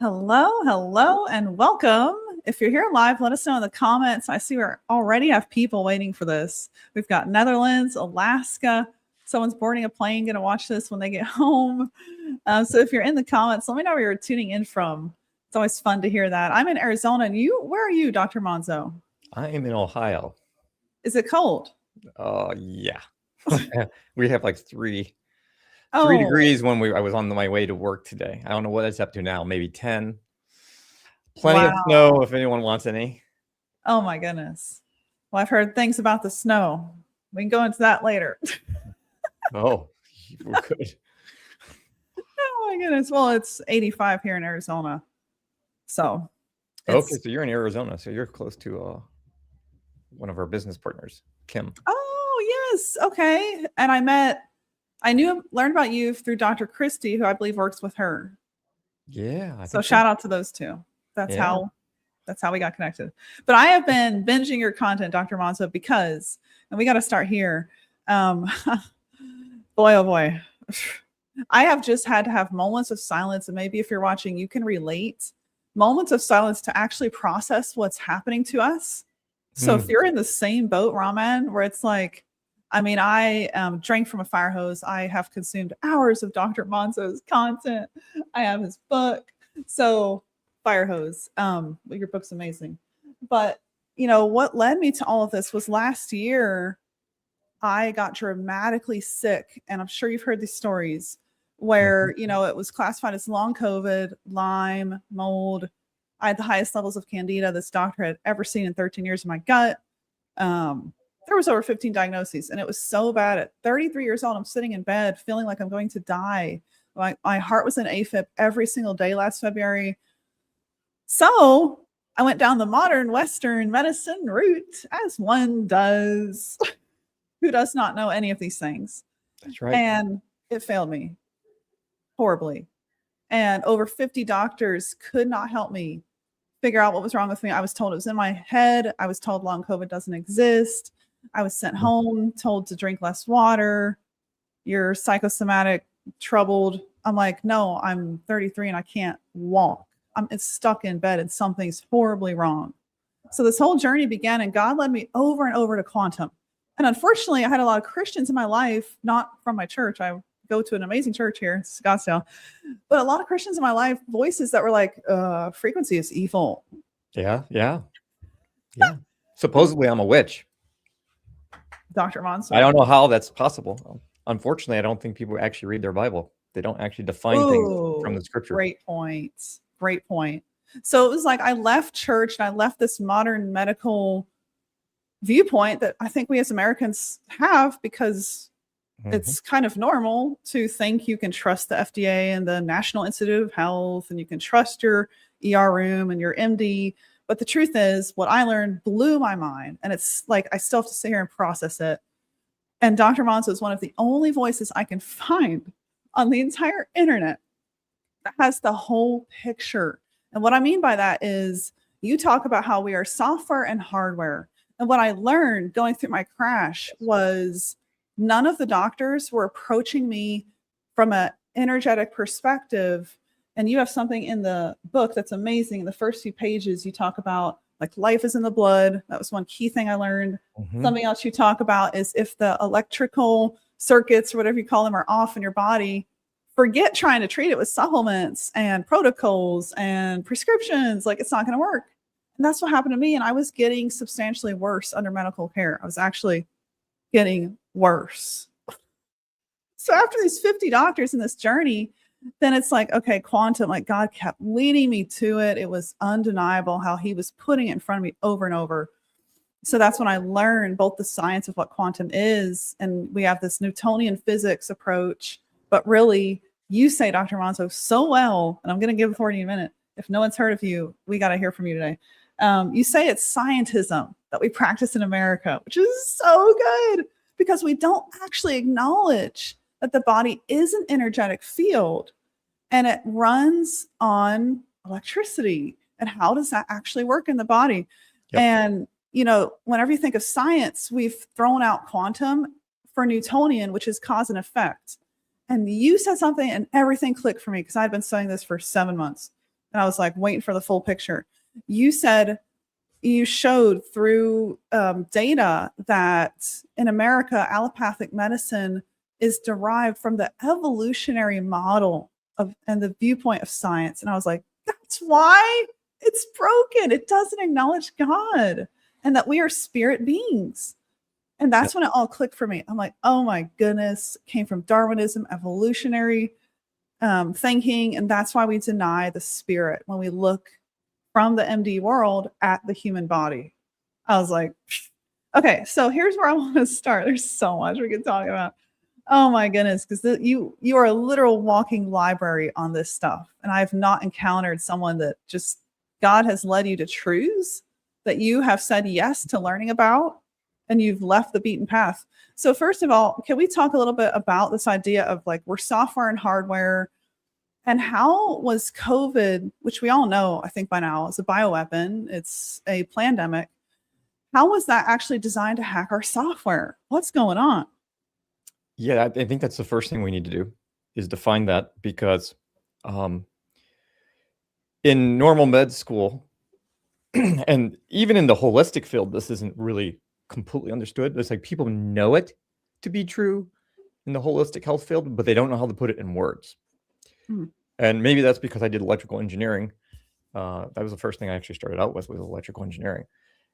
Hello, and welcome. If you're here live, let us know in the comments. I see we already have people waiting for this. We've got Netherlands, Alaska. Someone's boarding a plane, going to watch this when they get home. So if you're in the comments, let me know where you're tuning in from. It's always fun to hear that. I'm in Arizona, and where are you, Dr. Monzo? I am in Ohio. Is it cold? Yeah. We have like three Oh, degrees when I was on my way to work today. I don't know what it's up to now, maybe 10. Plenty of wow. snow if anyone wants any. Oh my goodness. Well, I've heard things about the snow. We can go into that later. Oh, we could. Oh my goodness. Well, it's 85 here in Arizona. So Okay, so you're in Arizona, so you're close to one of our business partners, Kim. Oh, yes. Okay. And learned about you through Dr. Christie, who I believe works with her. Yeah. So shout out to those two. That's how we got connected. But I have been binging your content, Dr. Monzo, because, and we got to start here. Boy, oh boy. I have just had to have moments of silence. And maybe if you're watching, you can relate. Moments of silence to actually process what's happening to us. So if you're in the same boat, Raman, where it's like, I drank from a fire hose. I have consumed hours of Dr. Monzo's content. I have his book. So fire hose. Your book's amazing. But, what led me to all of this was last year, I got dramatically sick. And I'm sure you've heard these stories where, it was classified as long COVID, Lyme, mold. I had the highest levels of candida this doctor had ever seen in 13 years in my gut. There was over 15 diagnoses, and it was so bad. At 33 years old, I'm sitting in bed feeling like I'm going to die. My heart was in AFib every single day last February. So I went down the modern Western medicine route, as one does. Who does not know any of these things? That's right. And it failed me horribly. And over 50 doctors could not help me figure out what was wrong with me. I was told it was in my head. I was told long COVID doesn't exist. I was sent home, told to drink less water. You're psychosomatic, troubled. I'm like, no, I'm 33 and I can't walk. I'm stuck in bed and something's horribly wrong. So this whole journey began, and God led me over and over to quantum. And unfortunately, I had a lot of Christians in my life, not from my church. I go to an amazing church here in Scottsdale, but a lot of Christians in my life, voices that were like, frequency is evil. Yeah. Supposedly I'm a witch. Dr. Monzo. I don't know how that's possible. Unfortunately, I don't think people actually read their Bible. They don't actually define things from the scripture. Great point. So it was like I left church and I left this modern medical viewpoint that I think we as Americans have, because it's kind of normal to think you can trust the FDA and the National Institute of Health, and you can trust your ER room and your MD. But the truth is, what I learned blew my mind. And it's like, I still have to sit here and process it. And Dr. Monzo is one of the only voices I can find on the entire internet that has the whole picture. And what I mean by that is, you talk about how we are software and hardware. And what I learned going through my crash was none of the doctors were approaching me from an energetic perspective. And you have something in the book that's amazing. In the first few pages, you talk about like life is in the blood. That was one key thing I learned. Something else you talk about is if the electrical circuits or whatever you call them are off in your body, forget trying to treat it with supplements and protocols and prescriptions. Like, it's not going to work. And that's what happened to me. And I was getting substantially worse under medical care. I was actually getting worse. So after these 50 doctors in this journey, then it's like, okay, quantum, like God kept leading me to it. It was undeniable how he was putting it in front of me over and over. So that's when I learned both the science of what quantum is, and we have this Newtonian physics approach. But really, you say, Dr. Monzo, so well, and I'm going to give it for you in a minute. If no one's heard of you, we got to hear from you today. You say it's scientism that we practice in America, which is so good, because we don't actually acknowledge that the body is an energetic field and it runs on electricity. And how does that actually work in the body? Yep. And, whenever you think of science, we've thrown out quantum for Newtonian, which is cause and effect. And you said something and everything clicked for me, because I'd been studying this for 7 months. And I was like, waiting for the full picture. You said you showed through data that in America, allopathic medicine is derived from the evolutionary model of and the viewpoint of science. And I was like, that's why it's broken. It doesn't acknowledge God and that we are spirit beings. And that's when it all clicked for me. I'm like, oh my goodness, it came from Darwinism, evolutionary thinking. And that's why we deny the spirit when we look from the MD world at the human body. I was like, okay, so here's where I want to start. There's so much we could talk about. Oh my goodness, because you are a literal walking library on this stuff. And I have not encountered someone that just God has led you to truths that you have said yes to learning about, and you've left the beaten path. So first of all, can we talk a little bit about this idea of like we're software and hardware, and how was COVID, which we all know, I think by now, is a bioweapon, it's a pandemic. How was that actually designed to hack our software? What's going on? Yeah, I think that's the first thing we need to do is define that, because in normal med school, and even in the holistic field, this isn't really completely understood. It's like people know it to be true in the holistic health field, but they don't know how to put it in words. And maybe that's because I did electrical engineering. That was the first thing I actually started out with was electrical engineering.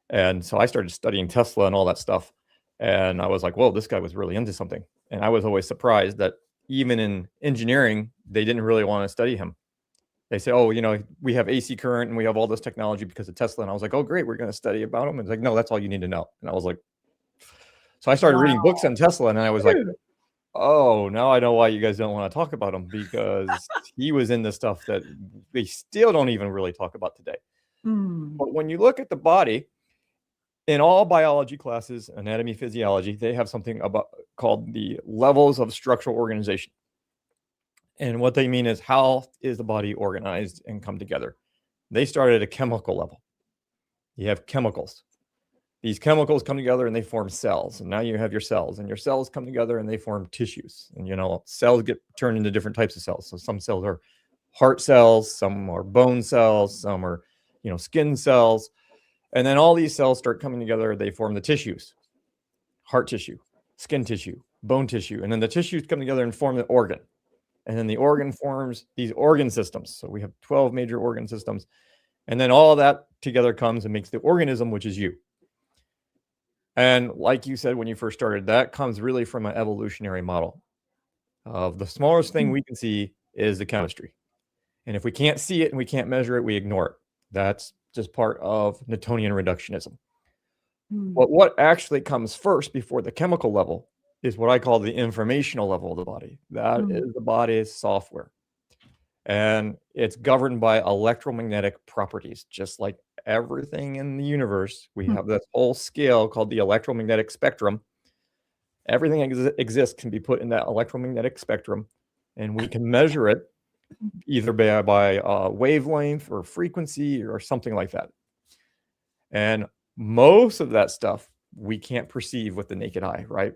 And so I started studying Tesla and all that stuff. And I was like, whoa, this guy was really into something. And I was always surprised that even in engineering, they didn't really want to study him. They say, oh, you know, we have AC current and we have all this technology because of Tesla. And I was like, oh, great, we're going to study about him. And it's like, no, that's all you need to know. And I was like, so I started reading books on Tesla, and I was like, oh, now I know why you guys don't want to talk about him, because he was in the stuff that they still don't even really talk about today. But when you look at the body, in all biology classes, anatomy, physiology, they have something about called the levels of structural organization. And what they mean is, how is the body organized and come together? They start at a chemical level. You have chemicals. These chemicals come together and they form cells. And now you have your cells, and your cells come together and they form tissues. And, you know, cells get turned into different types of cells. So some cells are heart cells, some are bone cells, some are, you know, skin cells. And then all these cells start coming together. They form the tissues, heart tissue, skin tissue, bone tissue. And then the tissues come together and form the organ. And then the organ forms these organ systems. So we have 12 major organ systems. And then all of that together comes and makes the organism, which is you. And like you said, when you first started, that comes really from an evolutionary model of the smallest thing we can see is the chemistry. And if we can't see it and we can't measure it, we ignore it. That's just part of Newtonian reductionism. But what actually comes first before the chemical level is what I call the informational level of the body. That is the body's software. And it's governed by electromagnetic properties, just like everything in the universe. We have this whole scale called the electromagnetic spectrum. Everything exists can be put in that electromagnetic spectrum, and we can measure it either by wavelength or frequency or something like that. And most of that stuff we can't perceive with the naked eye, right?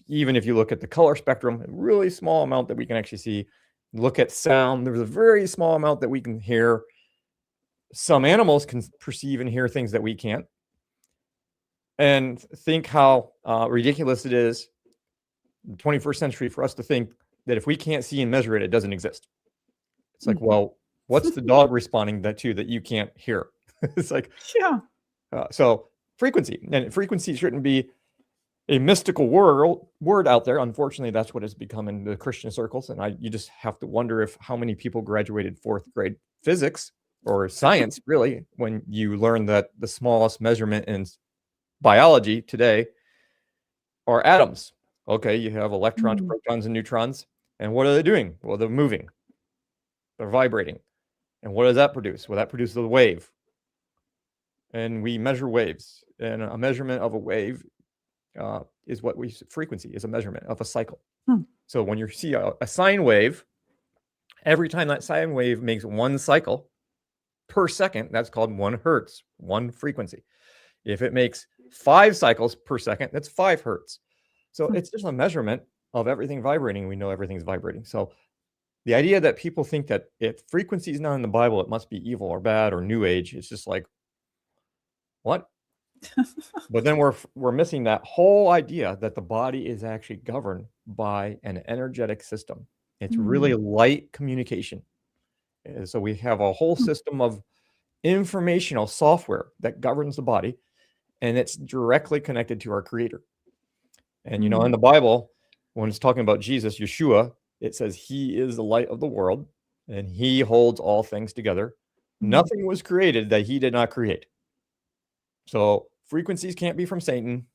Even if you look at the color spectrum, a really small amount that we can actually see. Look at sound, there's a very small amount that we can hear. Some animals can perceive and hear things that we can't. And think how ridiculous it is in the 21st century for us to think that if we can't see and measure it, it doesn't exist. It's like, well, what's the dog responding to that you can't hear? It's like, yeah. So frequency, and frequency shouldn't be a mystical word out there. Unfortunately, that's what it's become in the Christian circles. And you just have to wonder if how many people graduated 4th grade physics or science, really, when you learn that the smallest measurement in biology today are atoms. Okay, you have electrons, protons, and neutrons. And what are they doing? Well, they're moving. They're vibrating. And what does that produce? Well, that produces a wave. And we measure waves. And a measurement of a wave is what frequency is a measurement of a cycle. So when you see a sine wave, every time that sine wave makes one cycle per second, that's called 1 hertz, 1 frequency. If it makes 5 cycles per second, that's 5 hertz. So it's just a measurement of everything vibrating. We know everything's vibrating. So the idea that people think that if frequency is not in the Bible, it must be evil or bad or New Age. It's just like, what? But then we're missing that whole idea that the body is actually governed by an energetic system. It's really light communication. And so we have a whole system of informational software that governs the body, and it's directly connected to our creator. And you know, in the Bible, when it's talking about Jesus, Yeshua, it says he is the light of the world and he holds all things together. Nothing was created that he did not create. So frequencies can't be from Satan.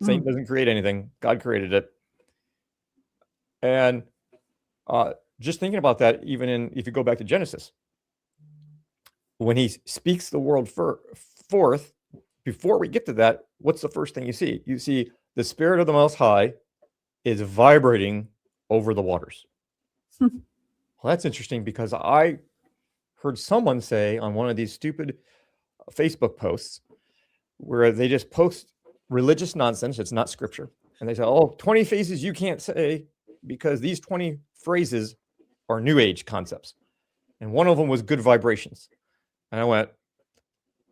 Satan doesn't create anything. God created it. And just thinking about that, even if you go back to Genesis, when he speaks the world forth, before we get to that, what's the first thing you see? You see the Spirit of the Most High is vibrating over the waters. Well, that's interesting, because I heard someone say on one of these stupid Facebook posts where they just post religious nonsense. It's not scripture. And they say, oh, 20 phrases you can't say because these 20 phrases are New Age concepts. And one of them was good vibrations. And I went,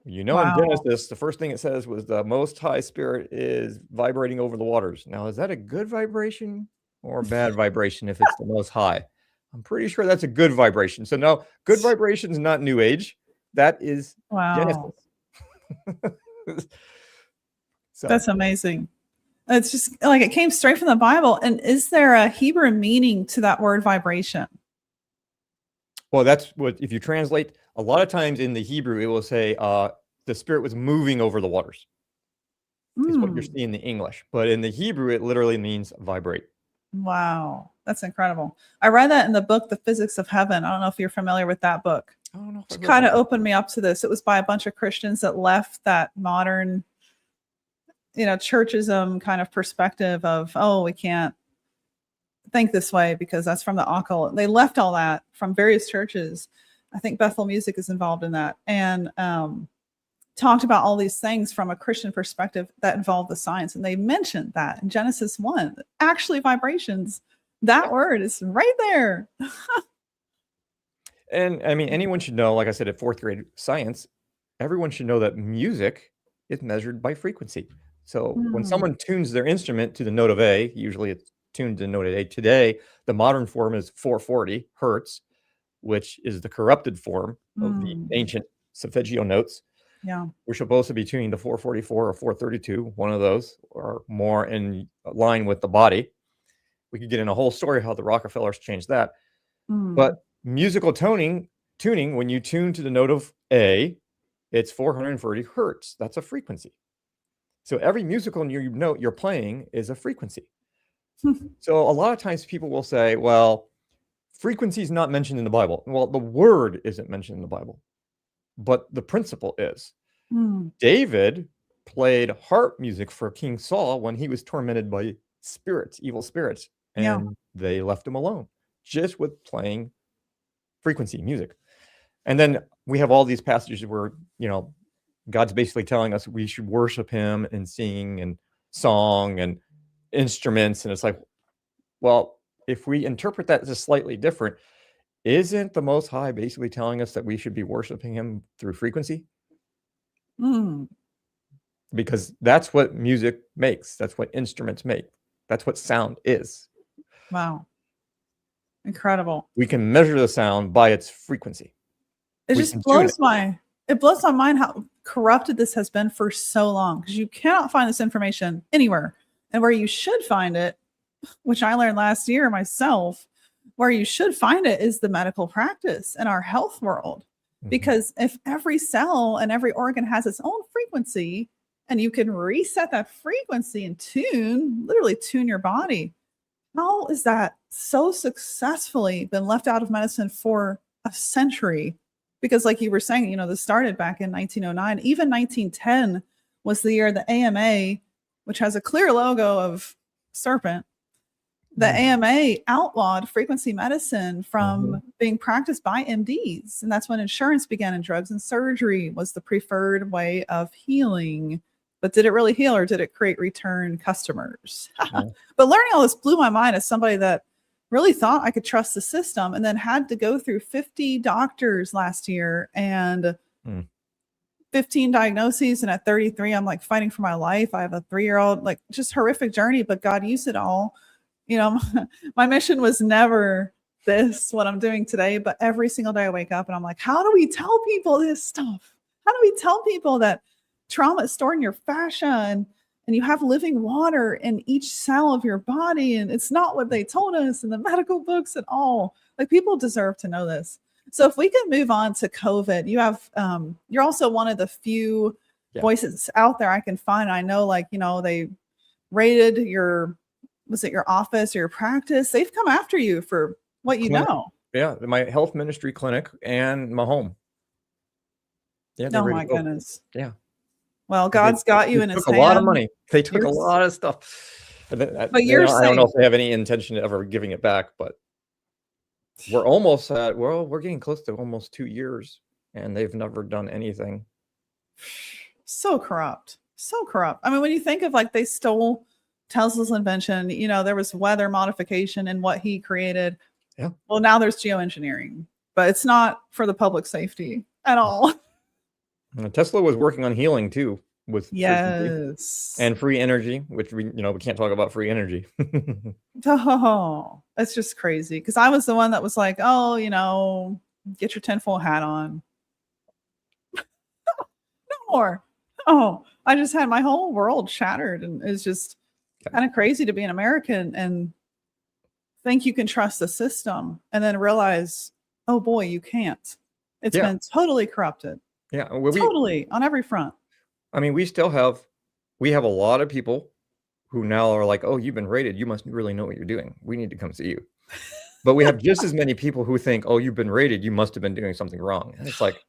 you know, in Genesis, the first thing it says was the Most High Spirit is vibrating over the waters. Now, is that a good vibration or a bad vibration if it's the Most High? I'm pretty sure that's a good vibration. So no, good vibration is not New Age. That is Genesis. So that's amazing. It's just like it came straight from the Bible. And is there a Hebrew meaning to that word vibration? Well, that's what, if you translate, a lot of times in the Hebrew, it will say the Spirit was moving over the waters. Is what you're seeing in the English. But in the Hebrew, it literally means vibrate. Wow. That's incredible. I read that in the book, The Physics of Heaven. I don't know if you're familiar with that book. I don't know. It kind of opened me up to this. It was by a bunch of Christians that left that modern, churchism kind of perspective of, oh, we can't think this way because that's from the occult. They left all that from various churches. I think Bethel Music is involved in that, and talked about all these things from a Christian perspective that involve the science. And they mentioned that in Genesis 1, actually vibrations, that word is right there. And I mean, anyone should know, like I said, at 4th grade science, everyone should know that music is measured by frequency. So when someone tunes their instrument to the note of A, usually it's tuned to the note of A. Today, the modern form is 440 hertz, which is the corrupted form of the ancient solfeggio notes. Yeah. We're supposed to be tuning to 444 or 432, one of those, or more in line with the body. We could get in a whole story how the Rockefellers changed that. But musical tuning, when you tune to the note of A, it's 440 hertz. That's a frequency. So every musical note you're playing is a frequency. So a lot of times people will say, well, frequency is not mentioned in the Bible. Well, the word isn't mentioned in the Bible, but the principle is. David played harp music for King Saul when he was tormented by spirits, evil spirits, and they left him alone just with playing frequency music. And then we have all these passages where, God's basically telling us we should worship him and sing and song and instruments. And it's like, well, if we interpret that just slightly different, isn't the Most High basically telling us that we should be worshiping him through frequency? Because that's what music makes. That's what instruments make. That's what sound is. Wow. Incredible. We can measure the sound by its frequency. It blows my mind how corrupted this has been for so long, because you cannot find this information anywhere. And where you should find it, which I learned last year myself, where you should find it is the medical practice in our health world. Because if every cell and every organ has its own frequency, and you can reset that frequency and literally tune your body, how is that so successfully been left out of medicine for a century? Because like you were saying, this started back in 1909. Even 1910 was the year the AMA, which has a clear logo of serpent, the AMA outlawed frequency medicine from being practiced by MDs. And that's when insurance began, and drugs and surgery was the preferred way of healing. But did it really heal, or did it create return customers? But learning all this blew my mind as somebody that really thought I could trust the system, and then had to go through 50 doctors last year and 15 diagnoses. And at 33, I'm like fighting for my life. I have a 3-year-old, like just horrific journey, but God used it all. You know, my mission was never this, what I'm doing today, but every single day I wake up and I'm like, how do we tell people this stuff? How do we tell people that trauma is stored in your fascia and you have living water in each cell of your body? And it's not what they told us in the medical books at all. Like, people deserve to know this. So if we could move on to COVID, you have, you're also one of the few voices out there I can find. I know, like, you know, they raided was it your office or your practice? They've come after you for what you know. Yeah, my health ministry clinic and my home. Yeah. Oh my goodness. Yeah. Well, God's got you in his hand. Took a lot of money. They took a lot of stuff. But you're I don't know if they have any intention of ever giving it back, but we're almost at, well, we're getting close to almost 2 years and they've never done anything. So corrupt. So corrupt. I mean, when you think of, like, they stole Tesla's invention, you know, there was weather modification in what he created. Yeah. Well, now there's geoengineering, but it's not for the public safety at all. Tesla was working on healing too, with and free energy, which we can't talk about free energy. Oh, it's just crazy. Because I was the one that was like, oh, you know, get your tinfoil hat on. No more. Oh, I just had my whole world shattered, and it's just kind of crazy to be an American and think you can trust the system and then realize, oh boy, you can't. It's been totally corrupted. Yeah, totally on every front. I mean, we have a lot of people who now are like, oh, you've been raided. You must really know what you're doing. We need to come see you. But we have just as many people who think, oh, you've been raided. You must have been doing something wrong. And it's like,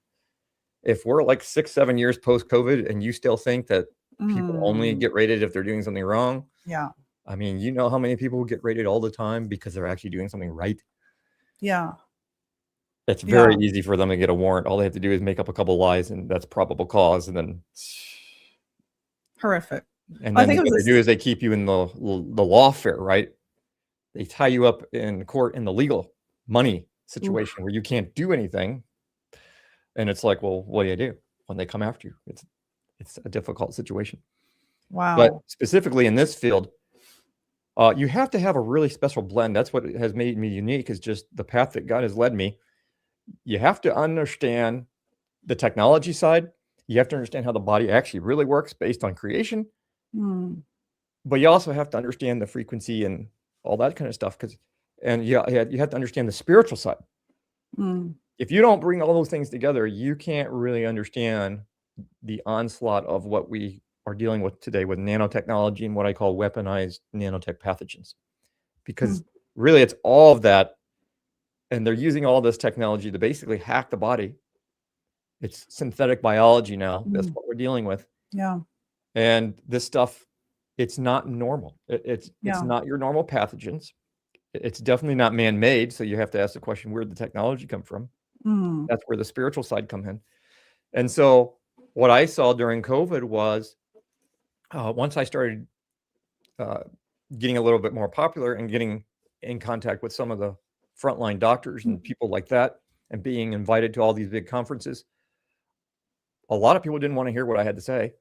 if we're like 6-7 years post-COVID and you still think that people only get raided if they're doing something wrong. Yeah. I mean, you know how many people get raided all the time because they're actually doing something right? Yeah. It's very easy for them to get a warrant. All they have to do is make up a couple lies, and that's probable cause. And then horrific. And then what they do is they keep you in the lawfare, right? They tie you up in court in the legal money situation where you can't do anything. And it's like, well, what do you do when they come after you? It's a difficult situation. Wow. But specifically in this field, you have to have a really special blend. That's what has made me unique, is just the path that God has led me. You have to understand the technology side. You have to understand how the body actually really works based on creation. But you also have to understand the frequency and all that kind of stuff. And you have to understand the spiritual side. If you don't bring all those things together, you can't really understand the onslaught of what we are dealing with today with nanotechnology and what I call weaponized nanotech pathogens. Because really it's all of that. And they're using all this technology to basically hack the body. It's synthetic biology now. That's what we're dealing with. Yeah. And this stuff, it's not normal. It's not your normal pathogens. It's definitely not man-made. So you have to ask the question, where did the technology come from? That's where the spiritual side come in. And so what I saw during COVID was once I started getting a little bit more popular and getting in contact with some of the frontline doctors and people like that, and being invited to all these big conferences, a lot of people didn't want to hear what I had to say,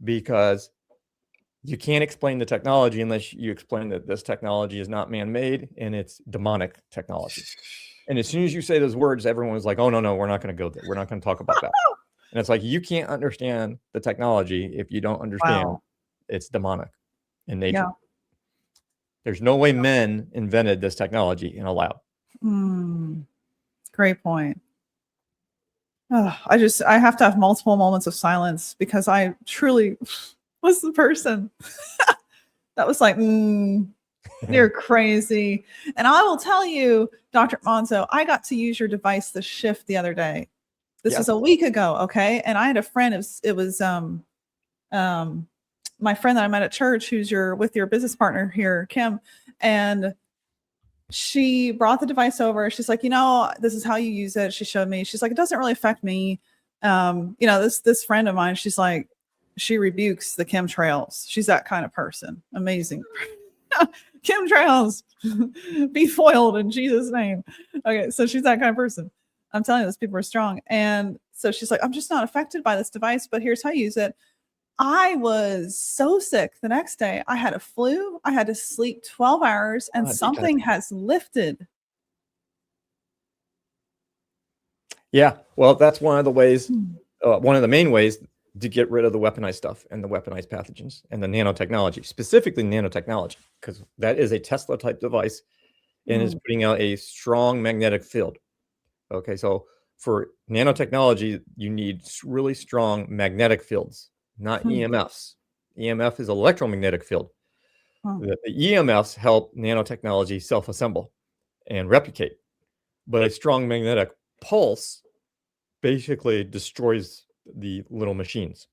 because you can't explain the technology unless you explain that this technology is not man-made and it's demonic technology. And as soon as you say those words, everyone was like, oh, no, we're not going to go there. We're not going to talk about that. And it's like, you can't understand the technology if you don't understand it's demonic in nature. Yeah. There's no way men invented this technology in a lab. Great point. I have to have multiple moments of silence, because I truly was the person that was like, you're crazy. And I will tell you, Dr. Monzo, I got to use your device, the Shift, the other day. This was a week ago. Okay. And I had a friend, it was my friend that I met at church, who's with your business partner here, Kim. And she brought the device over. She's like, this is how you use it. She showed me. She's like, it doesn't really affect me. This friend of mine, she's like, she rebukes the chemtrails. She's that kind of person. Amazing. Chemtrails, be foiled in Jesus' name. Okay, so she's that kind of person. I'm telling you, those people are strong. And so she's like, I'm just not affected by this device, but here's how you use it. I was so sick the next day. I had a flu. I had to sleep 12 hours, and something has lifted. Yeah, well, that's one of the ways, one of the main ways to get rid of the weaponized stuff and the weaponized pathogens and the nanotechnology, specifically nanotechnology, because that is a Tesla type device and is putting out a strong magnetic field. Okay, so for nanotechnology, you need really strong magnetic fields, not EMFs. EMF is electromagnetic field. The EMFs help nanotechnology self-assemble and replicate, but a strong magnetic pulse basically destroys the little machines.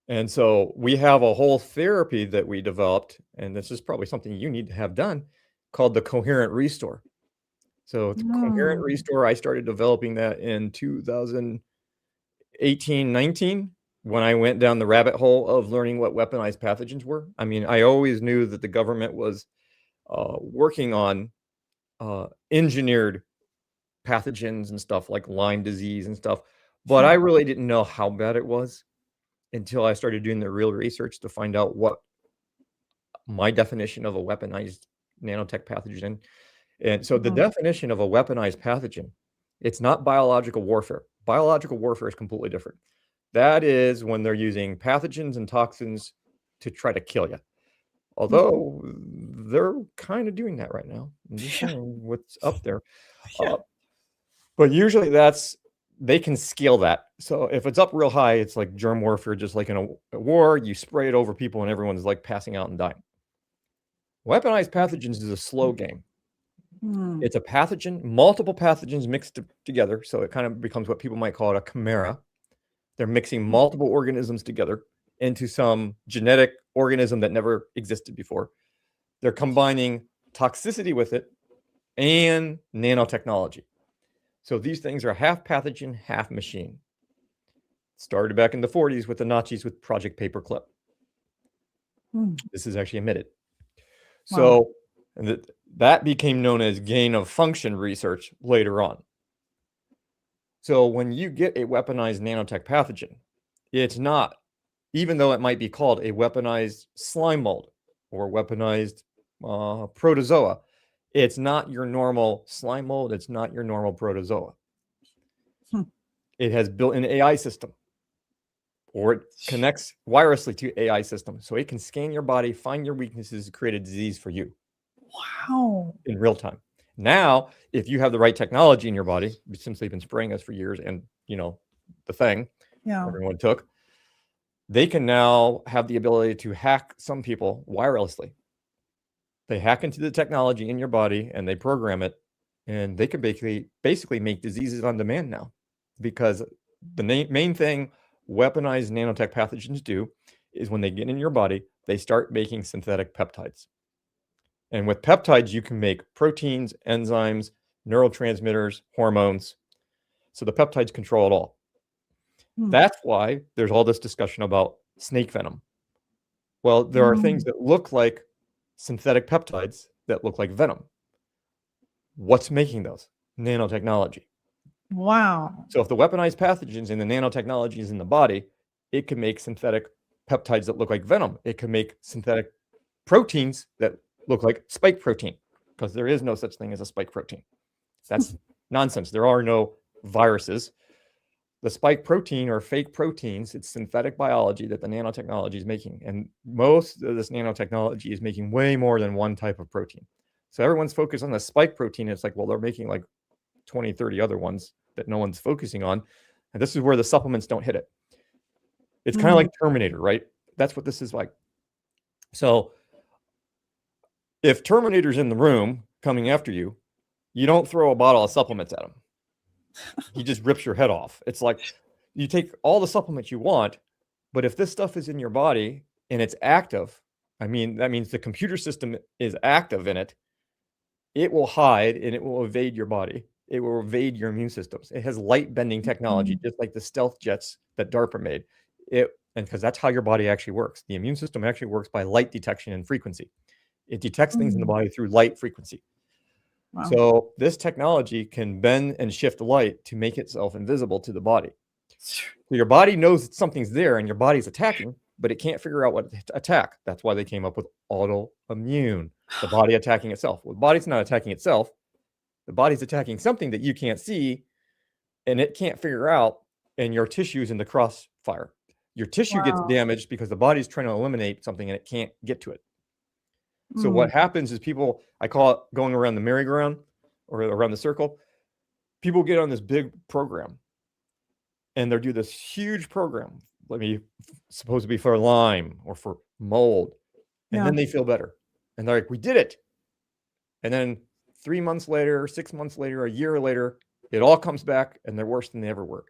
And so we have a whole therapy that we developed, and this is probably something you need to have done, called the coherent restore. So the coherent restore, I started developing that in 2018, 19, when I went down the rabbit hole of learning what weaponized pathogens were. I mean, I always knew that the government was working on engineered pathogens and stuff like Lyme disease and stuff, but I really didn't know how bad it was until I started doing the real research to find out what my definition of a weaponized nanotech pathogen. And so the definition of a weaponized pathogen, it's not biological warfare. Biological warfare is completely different. That is when they're using pathogens and toxins to try to kill you. Although they're kind of doing that right now. I'm just saying what's up there. But usually they can scale that. So if it's up real high, it's like germ warfare, just like in a war, you spray it over people and everyone's like passing out and dying. Weaponized pathogens is a slow game. It's a pathogen, multiple pathogens mixed together. So it kind of becomes what people might call it a chimera. They're mixing multiple organisms together into some genetic organism that never existed before. They're combining toxicity with it and nanotechnology. So these things are half pathogen, half machine. Started back in the 40s with the Nazis with Project Paperclip. This is actually admitted. So that became known as gain of function research later on. So when you get a weaponized nanotech pathogen, it's not, even though it might be called a weaponized slime mold or weaponized protozoa, it's not your normal slime mold. It's not your normal protozoa. It has built-in AI system, or it connects wirelessly to AI system. So it can scan your body, find your weaknesses, create a disease for you. Wow. In real time. Now, if you have the right technology in your body, since they've been spraying us for years and, the thing everyone took, they can now have the ability to hack some people wirelessly. They hack into the technology in your body and they program it, and they can basically make diseases on demand now, because the main thing weaponized nanotech pathogens do is when they get in your body, they start making synthetic peptides. And with peptides, you can make proteins, enzymes, neurotransmitters, hormones. So the peptides control it all. That's why there's all this discussion about snake venom. Well, there are things that look like synthetic peptides that look like venom. What's making those? Nanotechnology. Wow. So if the weaponized pathogens and the nanotechnology is in the body, it can make synthetic peptides that look like venom. It can make synthetic proteins that look like spike protein, because there is no such thing as a spike protein. That's nonsense. There are no viruses. The spike protein or fake proteins, it's synthetic biology that the nanotechnology is making. And most of this nanotechnology is making way more than one type of protein. So everyone's focused on the spike protein. It's like, well, they're making like 20, 30 other ones that no one's focusing on. And this is where the supplements don't hit it. It's kind of like Terminator, right? That's what this is like. So if Terminator's in the room coming after you, you don't throw a bottle of supplements at him. He just rips your head off. It's like you take all the supplements you want, but if this stuff is in your body and it's active, I mean, that means the computer system is active in it. It will hide and it will evade your body. It will evade your immune systems. It has light bending technology, just like the stealth jets that DARPA made. It And because that's how your body actually works. The immune system actually works by light detection and frequency. It detects things in the body through light frequency. Wow. So this technology can bend and shift light to make itself invisible to the body. So your body knows that something's there and your body's attacking, but it can't figure out what to attack. That's why they came up with autoimmune, the body attacking itself. Well, the body's not attacking itself. The body's attacking something that you can't see and it can't figure out, and your tissue's in the crossfire. Your tissue gets damaged because the body's trying to eliminate something and it can't get to it. So what happens is people, I call it going around the merry-go-round or around the circle. People get on this big program and they'll do this huge program, supposed to be for Lyme or for mold. And then they feel better. And they're like, we did it. And then 3 months later, 6 months later, a year later, it all comes back and they're worse than they ever were.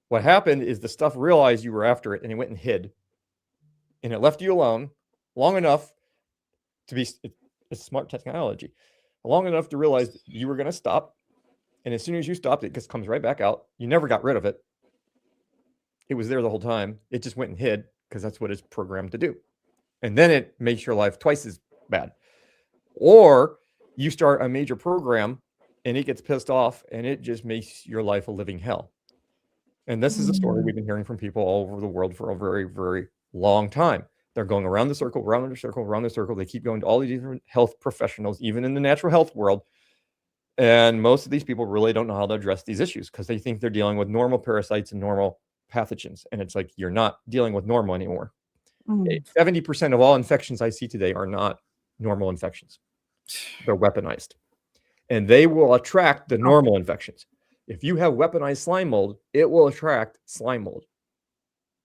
What happened is the stuff realized you were after it and it went and hid. And it left you alone long enough to be a smart technology, long enough to realize that you were going to stop. And as soon as you stopped, it just comes right back out. You never got rid of it. It was there the whole time. It just went and hid because that's what it's programmed to do. And then it makes your life twice as bad. Or you start a major program and it gets pissed off and it just makes your life a living hell. And this is a story we've been hearing from people all over the world for a very, very long time. They're going around the circle, around the circle, around the circle. They keep going to all these different health professionals, even in the natural health world. And most of these people really don't know how to address these issues because they think they're dealing with normal parasites and normal pathogens. And it's like, you're not dealing with normal anymore. 70% of all infections I see today are not normal infections. They're weaponized. And they will attract the normal infections. If you have weaponized slime mold, it will attract slime mold.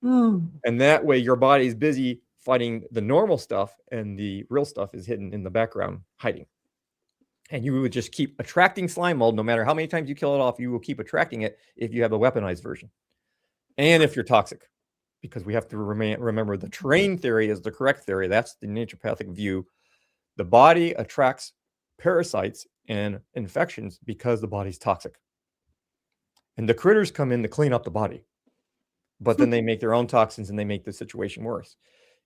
And that way your body is busy fighting the normal stuff and the real stuff is hidden in the background, hiding. And you would just keep attracting slime mold. No matter how many times you kill it off, you will keep attracting it if you have a weaponized version. And if you're toxic, because we have to remember the terrain theory is the correct theory. That's the naturopathic view. The body attracts parasites and infections because the body's toxic. And the critters come in to clean up the body. But then they make their own toxins and they make the situation worse.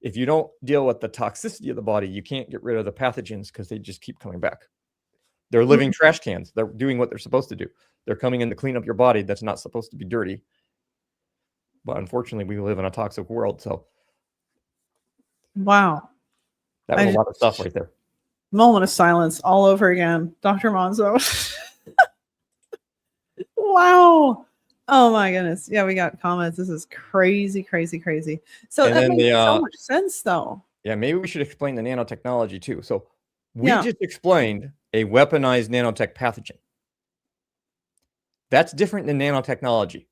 If you don't deal with the toxicity of the body, you can't get rid of the pathogens because they just keep coming back. They're living trash cans. They're doing what they're supposed to do. They're coming in to clean up your body that's not supposed to be dirty. But unfortunately, we live in a toxic world. So, wow. That was a lot of stuff right there. Moment of silence all over again. Dr. Monzo. Wow. Oh my goodness. Yeah, we got comments. This is crazy, crazy, crazy. So that makes so much sense though. Yeah, maybe we should explain the nanotechnology too. So we just explained a weaponized nanotech pathogen. That's different than nanotechnology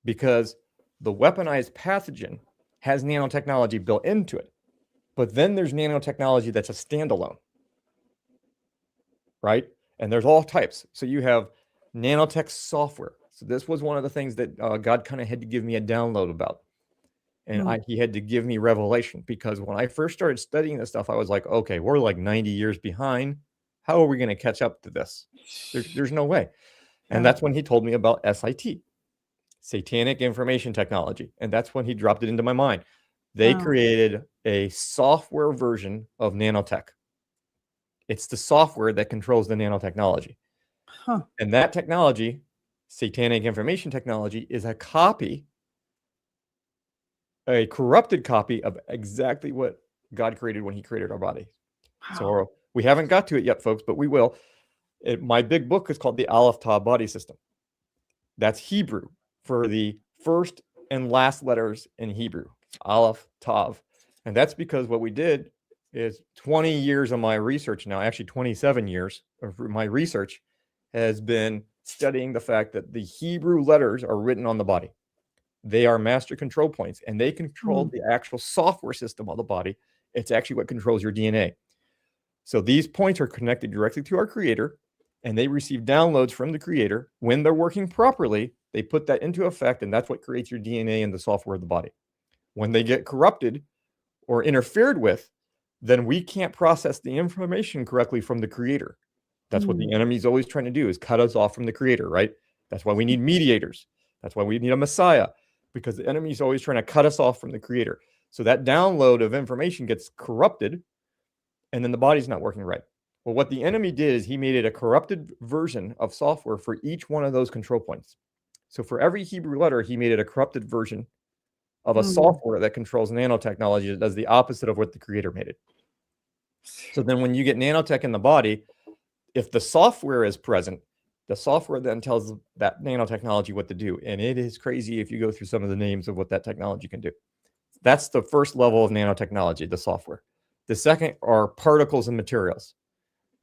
because the weaponized pathogen has nanotechnology built into it. But then there's nanotechnology that's a standalone, right? And there's all types. So you have nanotech software. So this was one of the things that God kind of had to give me a download about. And he had to give me revelation because when I first started studying this stuff, I was like, okay, we're like 90 years behind. How are we going to catch up to this? There's no way. And that's when he told me about SIT, Satanic Information Technology. And that's when he dropped it into my mind. They created a software version of nanotech. It's the software that controls the nanotechnology. And that technology, Satanic Information Technology, is a copy, a corrupted copy of exactly what God created when he created our body. So we haven't got to it yet, folks, but we will. My big book is called the Aleph Tav Body System. That's Hebrew for the first and last letters in Hebrew, Aleph Tav. And that's because what we did is 20 years of my research now, actually 27 years of my research has been studying the fact that the Hebrew letters are written on the body. They are master control points and they control the actual software system of the body. It's actually what controls your DNA. So these points are connected directly to our creator and they receive downloads from the creator. When they're working properly, they put that into effect and that's what creates your DNA and the software of the body. When they get corrupted or interfered with, then we can't process the information correctly from the creator. That's what the enemy's always trying to do is cut us off from the creator, right? That's why we need mediators. That's why we need a Messiah. because the enemy is always trying to cut us off from the creator. So that download of information gets corrupted, and then the body's not working right. Well, what the enemy did is he made it a corrupted version of software for each one of those control points. So for every Hebrew letter, he made it a corrupted version of a software that controls nanotechnology that does the opposite of what the creator made it. So then when you get nanotech in the body, if the software is present, the software then tells that nanotechnology what to do. And it is crazy if you go through some of the names of what that technology can do. That's the first level of nanotechnology, the software. The second are particles and materials,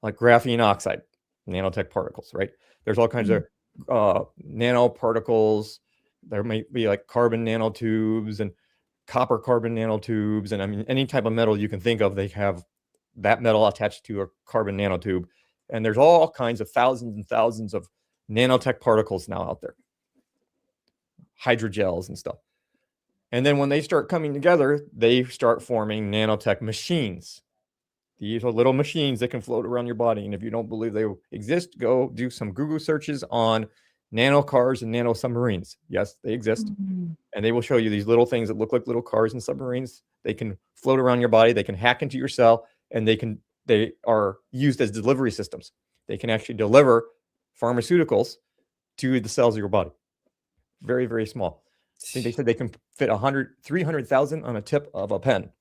like graphene oxide, nanotech particles, right? There's all kinds of nanoparticles. There might be like carbon nanotubes and copper carbon nanotubes. And I mean, any type of metal you can think of, they have that metal attached to a carbon nanotube. And there's all kinds of thousands and thousands of nanotech particles now out there, hydrogels and stuff. And then when they start coming together, they start forming nanotech machines. These are little machines that can float around your body. And if you don't believe they exist, go do some Google searches on nano cars and nano submarines. Yes, they exist. And they will show you these little things that look like little cars and submarines. They can float around your body. They can hack into your cell, and they are used as delivery systems. They can actually deliver pharmaceuticals to the cells of your body. Very, very small. I think they said they can fit 300,000 on a tip of a pen.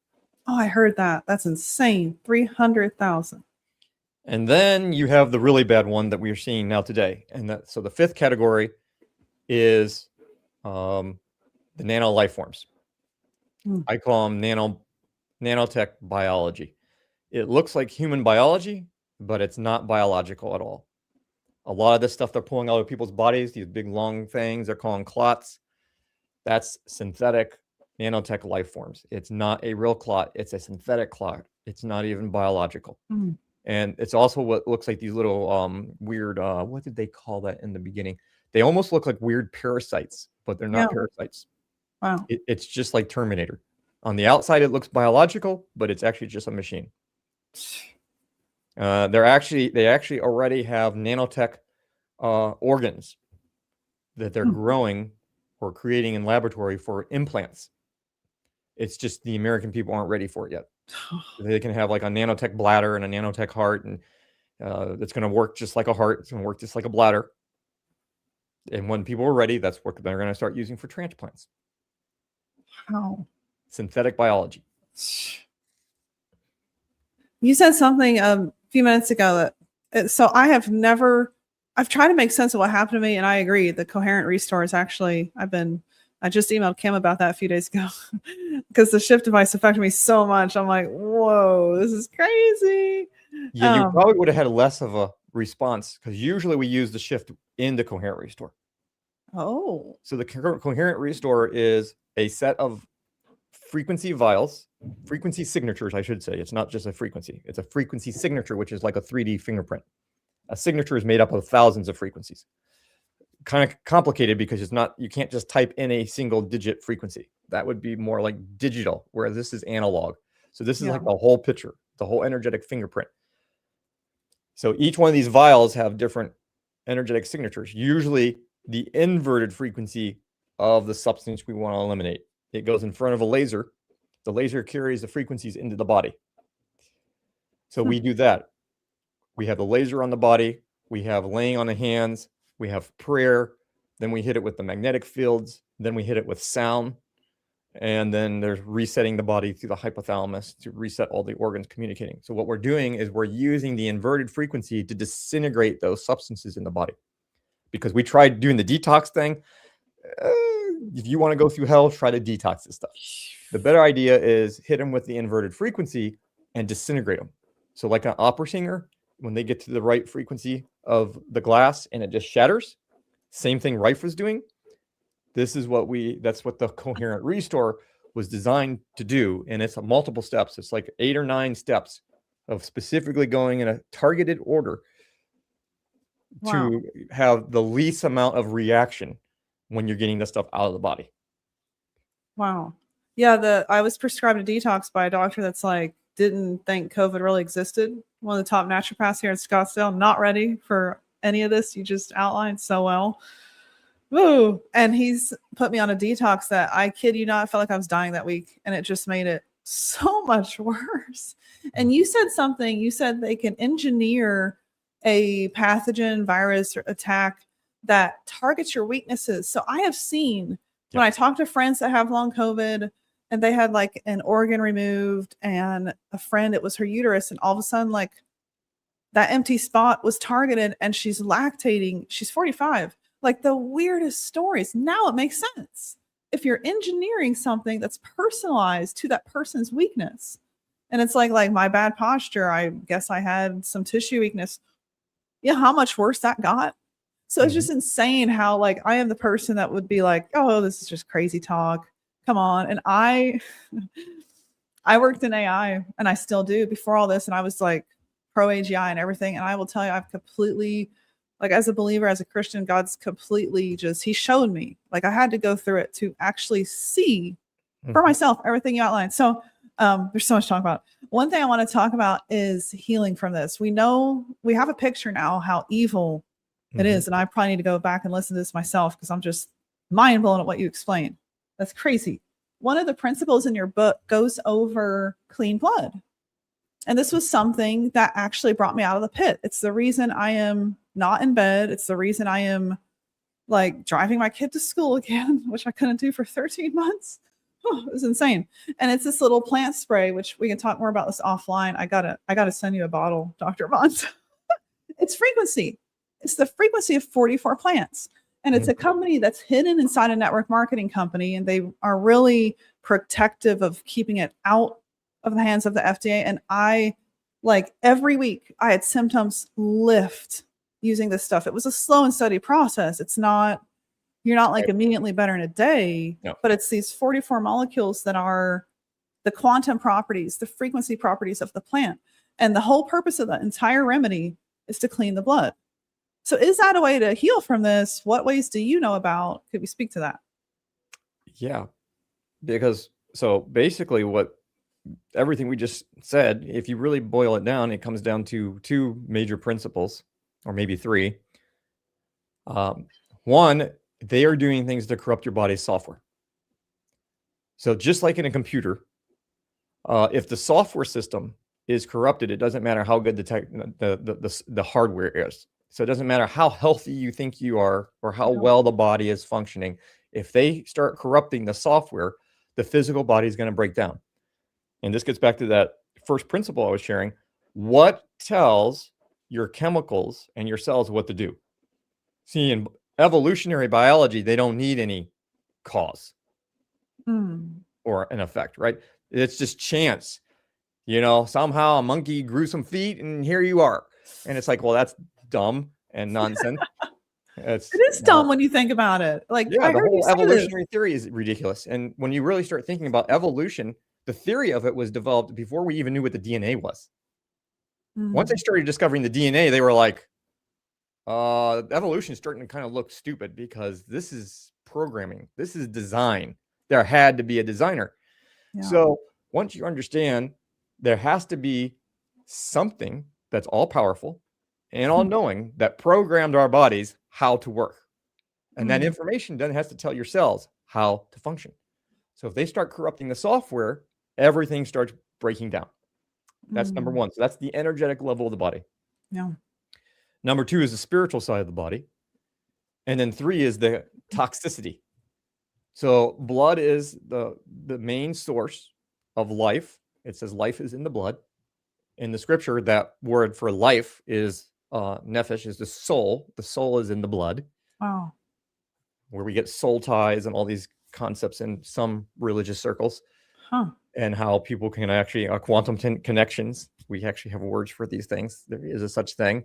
Oh, I heard that. That's insane. 300,000. And then you have the really bad one that we are seeing now today. So the fifth category is the nano life forms. I call them nanotech biology. It looks like human biology, but it's not biological at all. A lot of this stuff they're pulling out of people's bodies, these big long things, they're calling clots. That's synthetic nanotech life forms. It's not a real clot. It's a synthetic clot. It's not even biological. And it's also what looks like these little weird, what did they call that in the beginning? They almost look like weird parasites, but they're not parasites. Wow. It's just like Terminator. On the outside, it looks biological, but it's actually just a machine. They actually already have nanotech organs that they're growing or creating in laboratory for implants. It's just the American people aren't ready for it yet. They can have like a nanotech bladder and a nanotech heart, and it's going to work just like a heart. It's going to work just like a bladder. And when people are ready, that's what they're going to start using for transplants. Wow. Synthetic biology. You said something a few minutes ago so I've tried to make sense of what happened to me, and I agree. The coherent restore is actually, I just emailed Kim about that a few days ago because the shift device affected me so much. I'm like, whoa, this is crazy. Yeah, you probably would have had less of a response because usually we use the shift in the coherent restore. Oh. So the coherent restore is a set of frequency vials, frequency signatures, I should say. It's not just a frequency. It's a frequency signature, which is like a 3D fingerprint. A signature is made up of thousands of frequencies. Kind of complicated because you can't just type in a single digit frequency. That would be more like digital, whereas this is analog. So this is like the whole picture, the whole energetic fingerprint. So each one of these vials have different energetic signatures, usually the inverted frequency of the substance we want to eliminate. It goes in front of a laser. The laser carries the frequencies into the body. So we do that. We have the laser on the body. We have laying on the hands. We have prayer. Then we hit it with the magnetic fields. Then we hit it with sound. And then there's resetting the body through the hypothalamus to reset all the organs communicating. So what we're doing is we're using the inverted frequency to disintegrate those substances in the body. Because we tried doing the detox thing. If you want to go through hell, try to detox this stuff. The better idea is hit them with the inverted frequency and disintegrate them. So like an opera singer, when they get to the right frequency of the glass and it just shatters, same thing Rife was doing. That's what the coherent restore was designed to do. And it's multiple steps. It's like 8 or 9 steps of specifically going in a targeted order to have the least amount of reaction when you're getting the stuff out of the body. Wow. Yeah, I was prescribed a detox by a doctor that's like, didn't think COVID really existed. One of the top naturopaths here in Scottsdale. Not ready for any of this. You just outlined so well. Woo. And he's put me on a detox that, I kid you not, I felt like I was dying that week. And it just made it so much worse. And you said something, you said they can engineer a pathogen, virus, or attack that targets your weaknesses. So I have seen when I talk to friends that have long COVID and they had like an organ removed, and a friend, it was her uterus, and all of a sudden, like, that empty spot was targeted and she's lactating. She's 45. Like, the weirdest stories. Now it makes sense. If you're engineering something that's personalized to that person's weakness, and it's like my bad posture, I guess I had some tissue weakness. Yeah, how much worse that got. So it's just insane how, like, I am the person that would be like, oh, this is just crazy talk. Come on. And I worked in AI, and I still do before all this. And I was like pro AGI and everything. And I will tell you, I've completely, like, as a believer, as a Christian, God's completely just, he showed me, like, I had to go through it to actually see for myself everything you outlined. So there's so much to talk about. One thing I want to talk about is healing from this. We know, we have a picture now how evil it is. And I probably need to go back and listen to this myself, because I'm just mind blown at what you explained. That's crazy. One of the principles in your book goes over clean blood. And this was something that actually brought me out of the pit. It's the reason I am not in bed. It's the reason I am, like, driving my kid to school again, which I couldn't do for 13 months. Oh, it was insane. And it's this little plant spray, which we can talk more about this offline. I gotta send you a bottle, Dr. Monzo. It's frequency. It's the frequency of 44 plants. And it's a company that's hidden inside a network marketing company. And they are really protective of keeping it out of the hands of the FDA. And I, like, every week I had symptoms lift using this stuff. It was a slow and steady process. It's not, you're not like immediately better in a day, but it's these 44 molecules that are the quantum properties, the frequency properties of the plant. And the whole purpose of the entire remedy is to clean the blood. So is that a way to heal from this? What ways do you know about? Could we speak to that? Yeah, because so basically everything we just said, if you really boil it down, it comes down to two major principles, or maybe three. One, they are doing things to corrupt your body's software. So just like in a computer, if the software system is corrupted, it doesn't matter how good the hardware is. So it doesn't matter how healthy you think you are or how well the body is functioning. If they start corrupting the software, the physical body is going to break down. And this gets back to that first principle I was sharing. What tells your chemicals and your cells what to do? See, in evolutionary biology, they don't need any cause or an effect, right? It's just chance. You know, somehow a monkey grew some feet and here you are. And it's like, well, that's dumb and nonsense. It is dumb when you think about it. Like, yeah, I the heard whole you say evolutionary theory is ridiculous. And when you really start thinking about evolution, the theory of it was developed before we even knew what the DNA was. Once they started discovering the DNA, they were like, evolution is starting to kind of look stupid because this is programming. This is design. There had to be a designer. Yeah. So once you understand, there has to be something that's all powerful and all knowing that programmed our bodies how to work. And that information then has to tell your cells how to function. So if they start corrupting the software, everything starts breaking down. That's number one. So that's the energetic level of the body. Yeah. Number two is the spiritual side of the body. And then three is the toxicity. So blood is the main source of life. It says life is in the blood. In the scripture, that word for life is nephesh, is the soul. The soul is in the blood. Wow. Where we get soul ties and all these concepts in some religious circles. And how people can actually, quantum connections, we actually have words for these things. There is a such thing.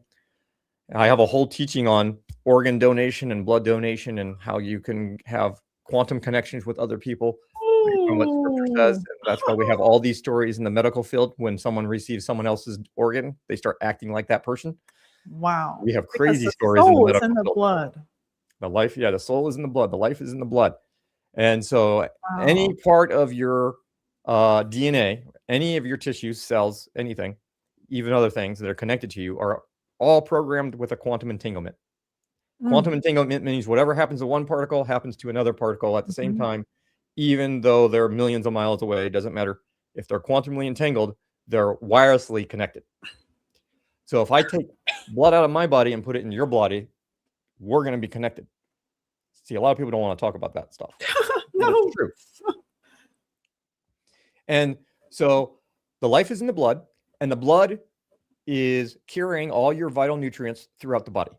I have a whole teaching on organ donation and blood donation and how you can have quantum connections with other people. From what scripture says. And that's why we have all these stories in the medical field. When someone receives someone else's organ, they start acting like that person. Wow. We have crazy stories in the medical field. Blood. The life, the soul is in the blood. The life is in the blood. And so any part of your DNA, any of your tissues, cells, anything, even other things that are connected to you are all programmed with a quantum entanglement. Quantum entanglement means whatever happens to one particle happens to another particle at the same time, even though they're millions of miles away. It doesn't matter. If they're quantumly entangled, they're wirelessly connected. So if I take blood out of my body and put it in your body, we're going to be connected. See, a lot of people don't want to talk about that stuff. No. But it's true. And so the life is in the blood, and the blood is carrying all your vital nutrients throughout the body.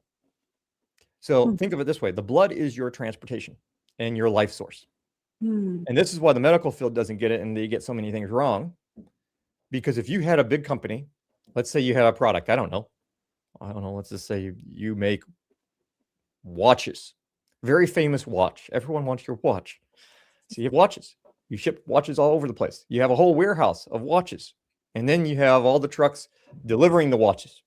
So think of it this way. The blood is your transportation and your life source. And this is why the medical field doesn't get it, and they get so many things wrong. Because if you had a big company, let's say you had a product, I don't know, let's just say you make watches, very famous watch. Everyone wants your watch. So you have watches. You ship watches all over the place. You have a whole warehouse of watches. And then you have all the trucks delivering the watches.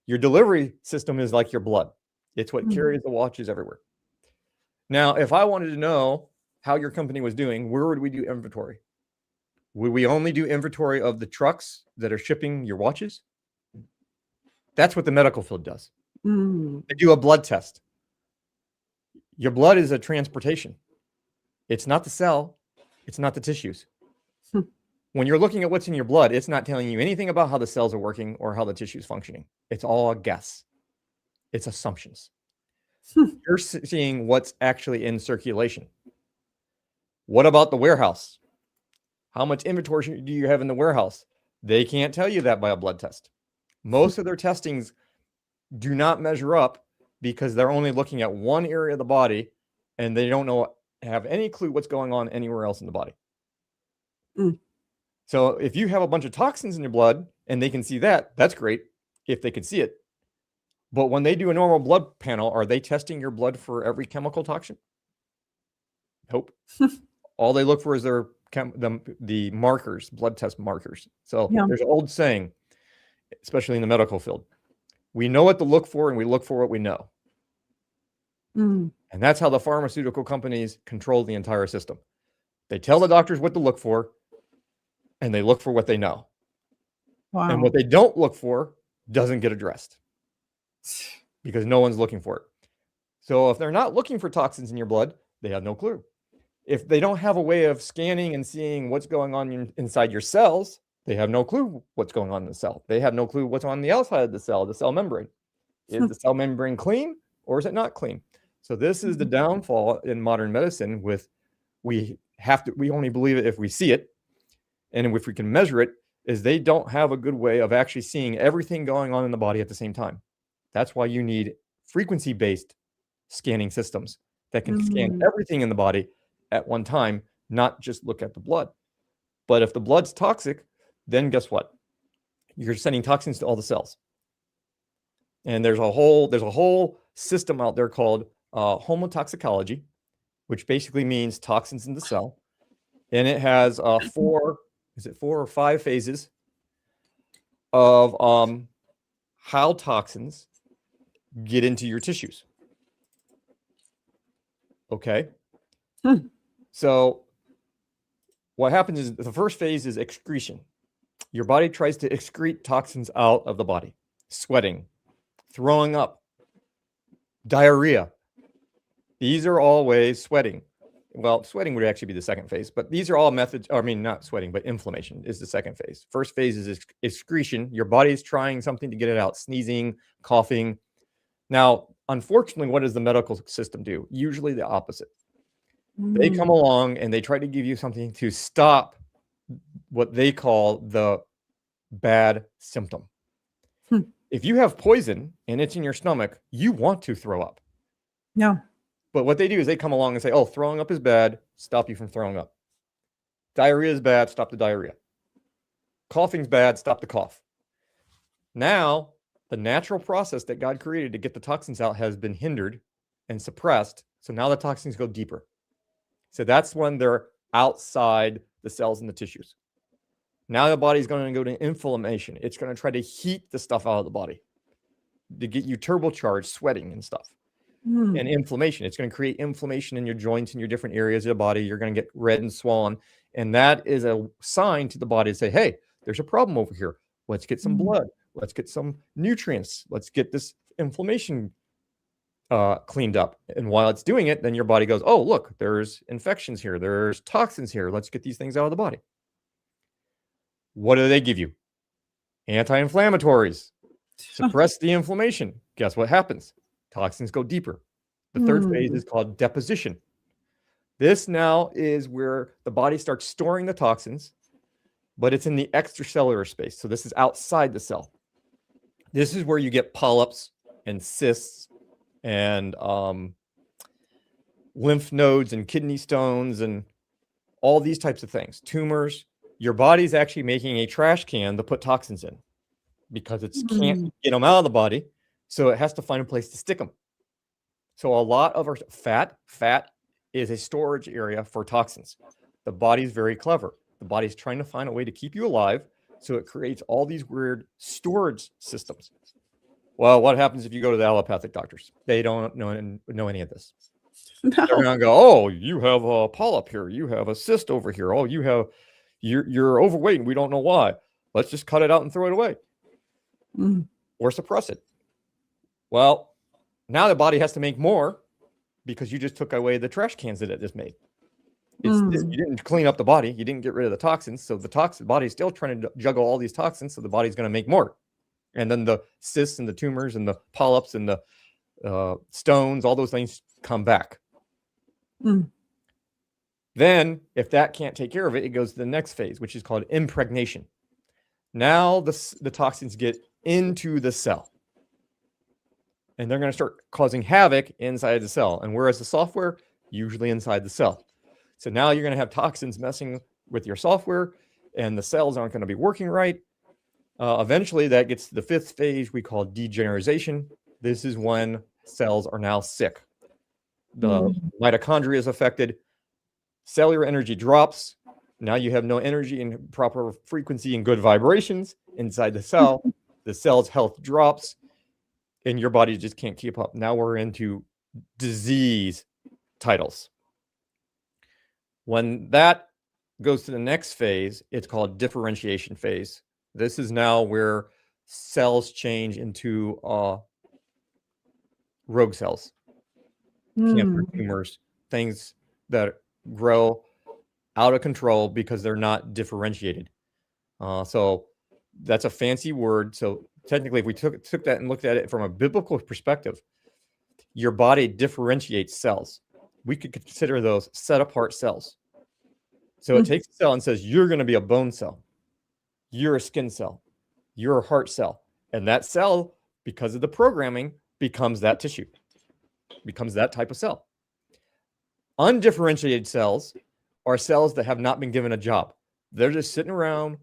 Your delivery system is like your blood. It's what carries the watches everywhere. Now, if I wanted to know how your company was doing, where would we do inventory? Would we only do inventory of the trucks that are shipping your watches? That's what the medical field does. They do a blood test. Your blood is a transportation. It's not the cell. It's not the tissues. When you're looking at what's in your blood, it's not telling you anything about how the cells are working or how the tissue is functioning. It's all a guess. It's assumptions. You're seeing what's actually in circulation. What about the warehouse? How much inventory do you have in the warehouse? They can't tell you that by a blood test. Most of their testings do not measure up because they're only looking at one area of the body, and they don't have any clue what's going on anywhere else in the body. So if you have a bunch of toxins in your blood and they can see that, that's great if they can see it. But when they do a normal blood panel, are they testing your blood for every chemical toxin? Nope. All they look for is the markers, blood test markers. So there's an old saying, especially in the medical field, we know what to look for and we look for what we know. And that's how the pharmaceutical companies control the entire system. They tell the doctors what to look for, and they look for what they know. Wow. And what they don't look for doesn't get addressed because no one's looking for it. So if they're not looking for toxins in your blood, they have no clue. If they don't have a way of scanning and seeing what's going on inside your cells, they have no clue what's going on in the cell. They have no clue what's on the outside of the cell membrane. Is the cell membrane clean or is it not clean? So this is the downfall in modern medicine we only believe it if we see it. And if we can measure it, is they don't have a good way of actually seeing everything going on in the body at the same time. That's why you need frequency-based scanning systems that can scan everything in the body at one time, not just look at the blood. But if the blood's toxic, then guess what? You're sending toxins to all the cells. And there's a whole system out there called homotoxicology, which basically means toxins in the cell. And it has 4 or 5 phases of how toxins get into your tissues. Okay. So what happens is the first phase is excretion. Your body tries to excrete toxins out of the body. Sweating, throwing up, diarrhea. These are all ways sweating. Well, sweating would actually be the second phase, but these are all methods. Not sweating, but inflammation is the second phase. First phase is excretion. Your body is trying something to get it out, sneezing, coughing. Now, unfortunately, what does the medical system do? Usually the opposite. They come along and they try to give you something to stop what they call the bad symptom. If you have poison and it's in your stomach, you want to throw up. No. But what they do is they come along and say, oh, throwing up is bad. Stop you from throwing up. Diarrhea is bad. Stop the diarrhea. Coughing's bad. Stop the cough. Now, the natural process that God created to get the toxins out has been hindered and suppressed. So now the toxins go deeper. So that's when they're outside the cells and the tissues. Now the body's going to go to inflammation. It's going to try to heat the stuff out of the body to get you turbocharged, sweating and stuff. And inflammation. It's going to create inflammation in your joints and your different areas of the body. You're going to get red and swollen. And that is a sign to the body to say, hey, there's a problem over here. Let's get some blood. Let's get some nutrients. Let's get this inflammation cleaned up. And while it's doing it, then your body goes, oh, look, there's infections here. There's toxins here. Let's get these things out of the body. What do they give you? Anti-inflammatories. Suppress the inflammation. Guess what happens? Toxins go deeper. The third phase is called deposition. This now is where the body starts storing the toxins, but it's in the extracellular space. So this is outside the cell. This is where you get polyps and cysts and lymph nodes and kidney stones and all these types of things, tumors. Your body's actually making a trash can to put toxins in because it can't get them out of the body. So it has to find a place to stick them. So a lot of our fat is a storage area for toxins. The body's very clever. The body's trying to find a way to keep you alive. So it creates all these weird storage systems. Well, what happens if you go to the allopathic doctors? They don't know any of this. No. They're going to go, oh, you have a polyp here. You have a cyst over here. Oh, you're overweight and we don't know why. Let's just cut it out and throw it away or suppress it. Well, now the body has to make more because you just took away the trash cans that it just made. You didn't clean up the body. You didn't get rid of the toxins. So the body's still trying to juggle all these toxins. So the body's going to make more. And then the cysts and the tumors and the polyps and the stones, all those things come back. Then if that can't take care of it, it goes to the next phase, which is called impregnation. Now the toxins get into the cell. And they're going to start causing havoc inside the cell. And whereas the software, usually inside the cell. So now you're going to have toxins messing with your software and the cells aren't going to be working right. Eventually that gets to the fifth phase we call degeneration. This is when cells are now sick. The mitochondria is affected. Cellular energy drops. Now you have no energy and proper frequency and good vibrations inside the cell. The cell's health drops. And your body just can't keep up. Now we're into disease titles. When that goes to the next phase, it's called differentiation phase. This is now where cells change into rogue cells, cancer tumors, things that grow out of control because they're not differentiated. So that's a fancy word. So technically, if we took that and looked at it from a biblical perspective, your body differentiates cells. We could consider those set apart cells. So it takes a cell and says, you're going to be a bone cell. You're a skin cell. You're a heart cell. And that cell, because of the programming, becomes that tissue, becomes that type of cell. Undifferentiated cells are cells that have not been given a job. They're just sitting around,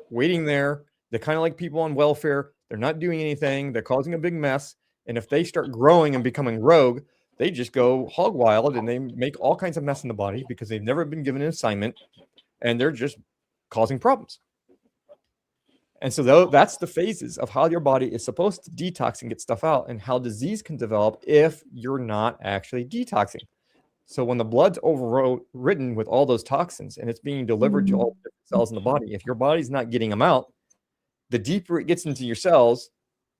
waiting there. They're kind of like people on welfare. They're not doing anything. They're causing a big mess. And if they start growing and becoming rogue, they just go hog wild and they make all kinds of mess in the body because they've never been given an assignment and they're just causing problems. And so that's the phases of how your body is supposed to detox and get stuff out and how disease can develop if you're not actually detoxing. So when the blood's overridden with all those toxins and it's being delivered to all the different cells in the body, if your body's not getting them out, the deeper it gets into your cells,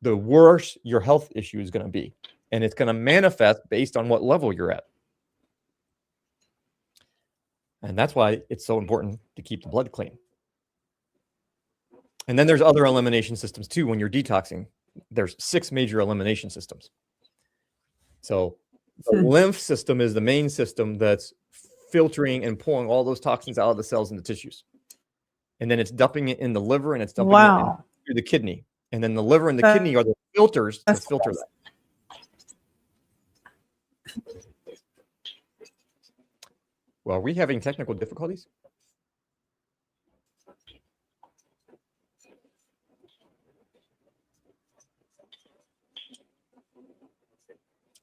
the worse your health issue is going to be. And it's going to manifest based on what level you're at. And that's why it's so important to keep the blood clean. And then there's other elimination systems too. When you're detoxing, there's 6 major elimination systems. So the lymph system is the main system that's filtering and pulling all those toxins out of the cells and the tissues. And then it's dumping it in the liver and it's dumping it through the kidney. And then the liver and the kidney are the filters that filter that. Well, are we having technical difficulties?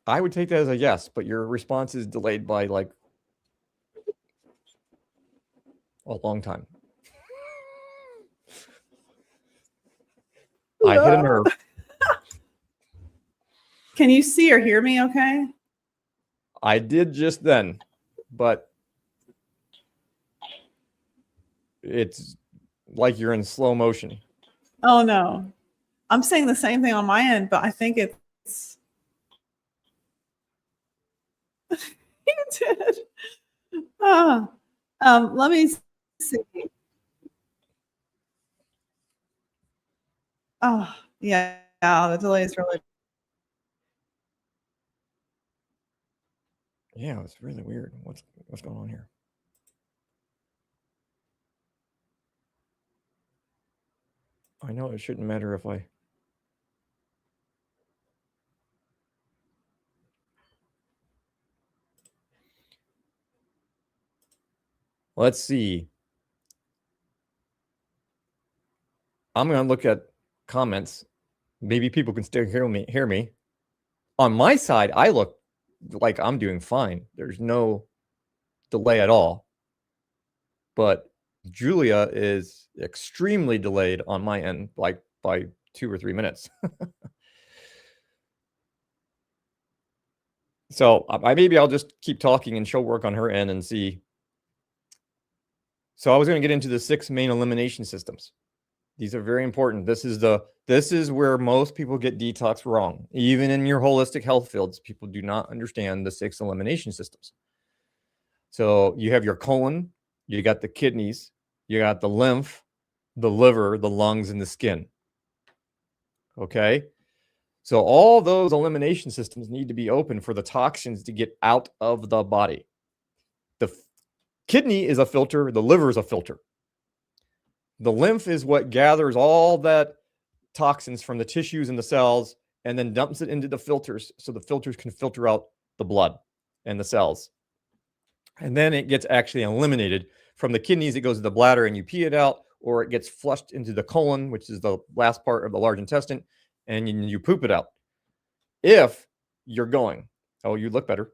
I would take that as a yes, but your response is delayed by like a long time. I hit a nerve. Can you see or hear me okay? I did just then, but it's like you're in slow motion. Oh, no. I'm saying the same thing on my end, but I think it's did. Let me see. Oh, yeah, the delay is really. Yeah, it's really weird. What's going on here? I know it shouldn't matter if I. Let's see. I'm going to look at comments. Maybe people can still hear me. On my side, I look like I'm doing fine. There's no delay at all. But Julia is extremely delayed on my end, like by 2 or 3 minutes. So maybe I'll just keep talking and she'll work on her end and see. So I was going to get into the 6 main elimination systems. These are very important. This is where most people get detox wrong. Even in your holistic health fields, people do not understand the 6 elimination systems. So you have your colon, you got the kidneys, you got the lymph, the liver, the lungs, and the skin. Okay? So all those elimination systems need to be open for the toxins to get out of the body. The kidney is a filter, the liver is a filter. The lymph is what gathers all that toxins from the tissues and the cells and then dumps it into the filters so the filters can filter out the blood and the cells. And then it gets actually eliminated from the kidneys. It goes to the bladder and you pee it out, or it gets flushed into the colon, which is the last part of the large intestine, and you poop it out. If you're going, oh, you look better.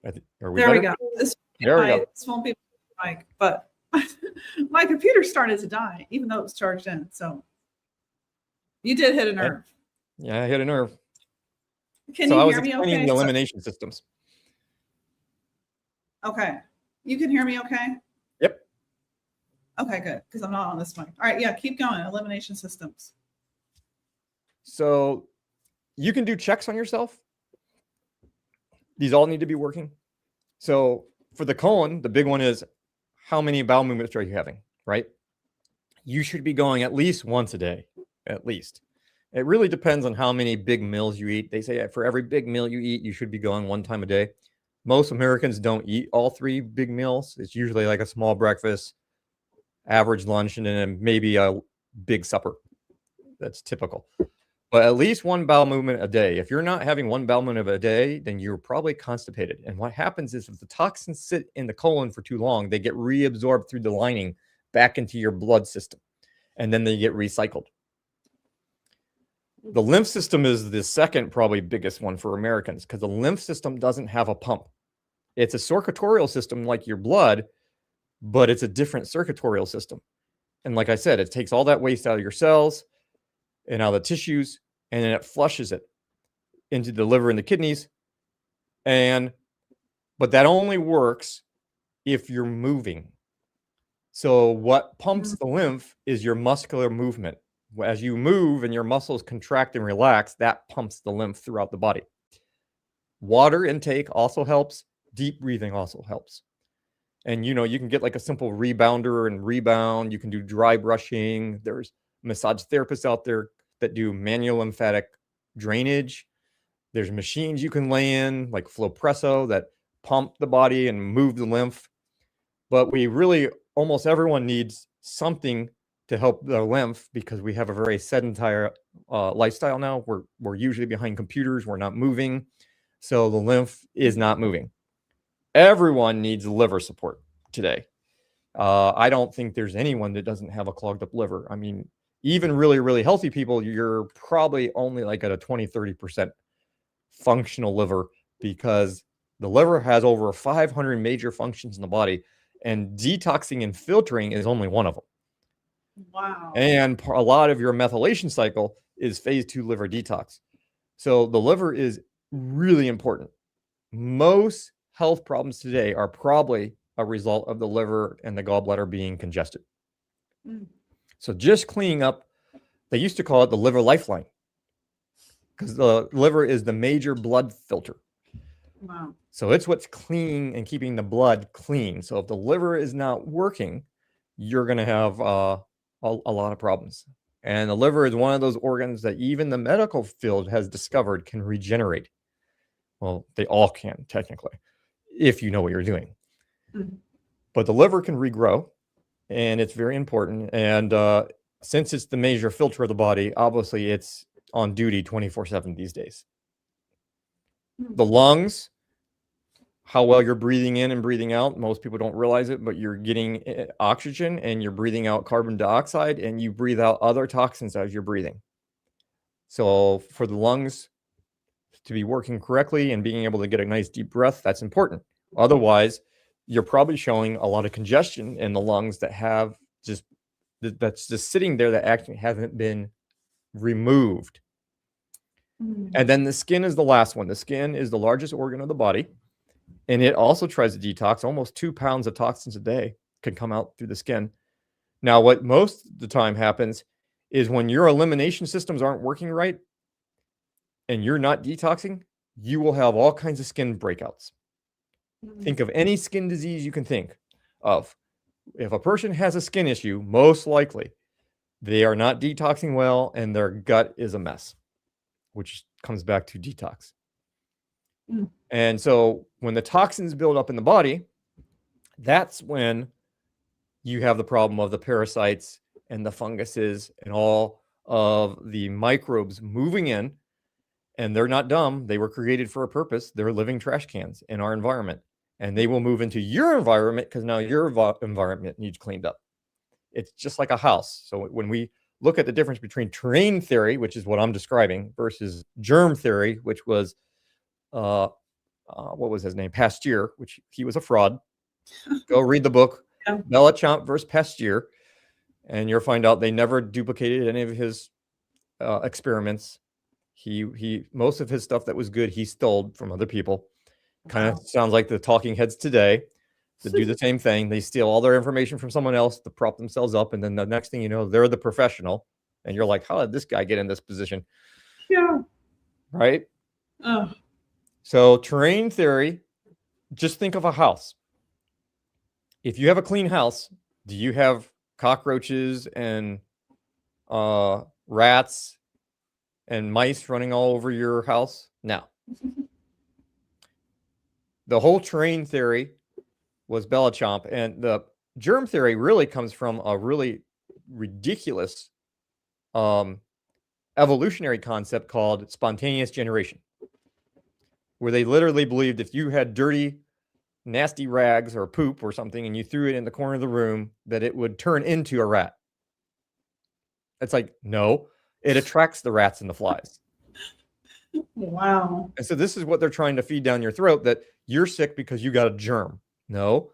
There we go. There we go. This won't be mic, but my computer started to die, even though it was charged in. So you did hit a nerve. Yeah, I hit a nerve. Can you hear me okay? The elimination systems. Okay. You can hear me okay? Yep. Okay, good. Because I'm not on this mic. All right, yeah, keep going. Elimination systems. So you can do checks on yourself. These all need to be working. So for the colon, the big one is how many bowel movements are you having, right? You should be going at least once a day, at least. It really depends on how many big meals you eat. They say for every big meal you eat, you should be going 1 time a day. Most Americans don't eat all 3 big meals. It's usually like a small breakfast, average lunch, and then maybe a big supper. That's typical. But at least 1 bowel movement a day. If you're not having 1 bowel movement a day, then you're probably constipated. And what happens is if the toxins sit in the colon for too long, they get reabsorbed through the lining back into your blood system. And then they get recycled. The lymph system is the second probably biggest one for Americans because the lymph system doesn't have a pump. It's a circuitorial system like your blood, but it's a different circuitorial system. And like I said, it takes all that waste out of your cells and out of the tissues, and then it flushes it into the liver and the kidneys. But that only works if you're moving. So what pumps the lymph is your muscular movement. As you move and your muscles contract and relax, that pumps the lymph throughout the body. Water intake also helps. Deep breathing also helps. And you can get like a simple rebounder and rebound. You can do dry brushing. There's massage therapists out there that do manual lymphatic drainage. There's machines you can lay in like Flowpresso that pump the body and move the lymph. But we really, almost everyone needs something to help the lymph because we have a very sedentary lifestyle now. We're usually behind computers. We're not moving. So the lymph is not moving. Everyone needs liver support today. I don't think there's anyone that doesn't have a clogged up liver. I mean, even really, really healthy people, you're probably only like at a 20, 30% functional liver because the liver has over 500 major functions in the body, and detoxing and filtering is only one of them. Wow. And a lot of your methylation cycle is phase 2 liver detox. So the liver is really important. Most health problems today are probably a result of the liver and the gallbladder being congested. So just cleaning up, they used to call it the liver lifeline because the liver is the major blood filter. Wow. So it's what's clean and keeping the blood clean. So if the liver is not working, you're going to have a lot of problems. And the liver is one of those organs that even the medical field has discovered can regenerate. Well, they all can technically, if you know what you're doing. Mm. But the liver can regrow, and it's very important. And since it's the major filter of the body, obviously it's on duty 24/7 these days. The lungs, how well you're breathing in and breathing out. Most people don't realize it, but you're getting oxygen and you're breathing out carbon dioxide, and you breathe out other toxins as you're breathing. So for the lungs to be working correctly and being able to get a nice deep breath, that's important. Otherwise, you're probably showing a lot of congestion in the lungs that have that's just sitting there that actually hasn't been removed. And then the skin is the last one. The skin is the largest organ of the body, and it also tries to detox. Almost 2 pounds of toxins a day can come out through the skin. Now, what most of the time happens is when your elimination systems aren't working right and you're not detoxing, you will have all kinds of skin breakouts. Think of any skin disease you can think of. If a person has a skin issue, most likely they are not detoxing well and their gut is a mess, which comes back to detox. And so when the toxins build up in the body, that's when you have the problem of the parasites and the funguses and all of the microbes moving in. And they're not dumb. They were created for a purpose. They're living trash cans in our environment. And they will move into your environment because now your environment needs cleaned up. It's just like a house. So when we look at the difference between terrain theory, which is what I'm describing, versus germ theory, which was, what was his name? Pasteur, which he was a fraud. Go read the book, Bioelectric versus Pasteur, and you'll find out they never duplicated any of his experiments. He most of his stuff that was good, he stole from other people. Kind of sounds like the talking heads today that do the same thing. They steal all their information from someone else to prop themselves up, and then the next thing you know, they're the professional, and you're like, how did this guy get in this position? Yeah. Right? So terrain theory, just think of a house. If you have a clean house, do you have cockroaches and rats and mice running all over your house? No. The whole terrain theory was Bioelectric, and the germ theory really comes from a really ridiculous evolutionary concept called spontaneous generation, where they literally believed if you had dirty, nasty rags or poop or something and you threw it in the corner of the room, that it would turn into a rat. It's like, no, it attracts the rats and the flies. Wow. And so this is what they're trying to feed down your throat, that you're sick because you got a germ. No,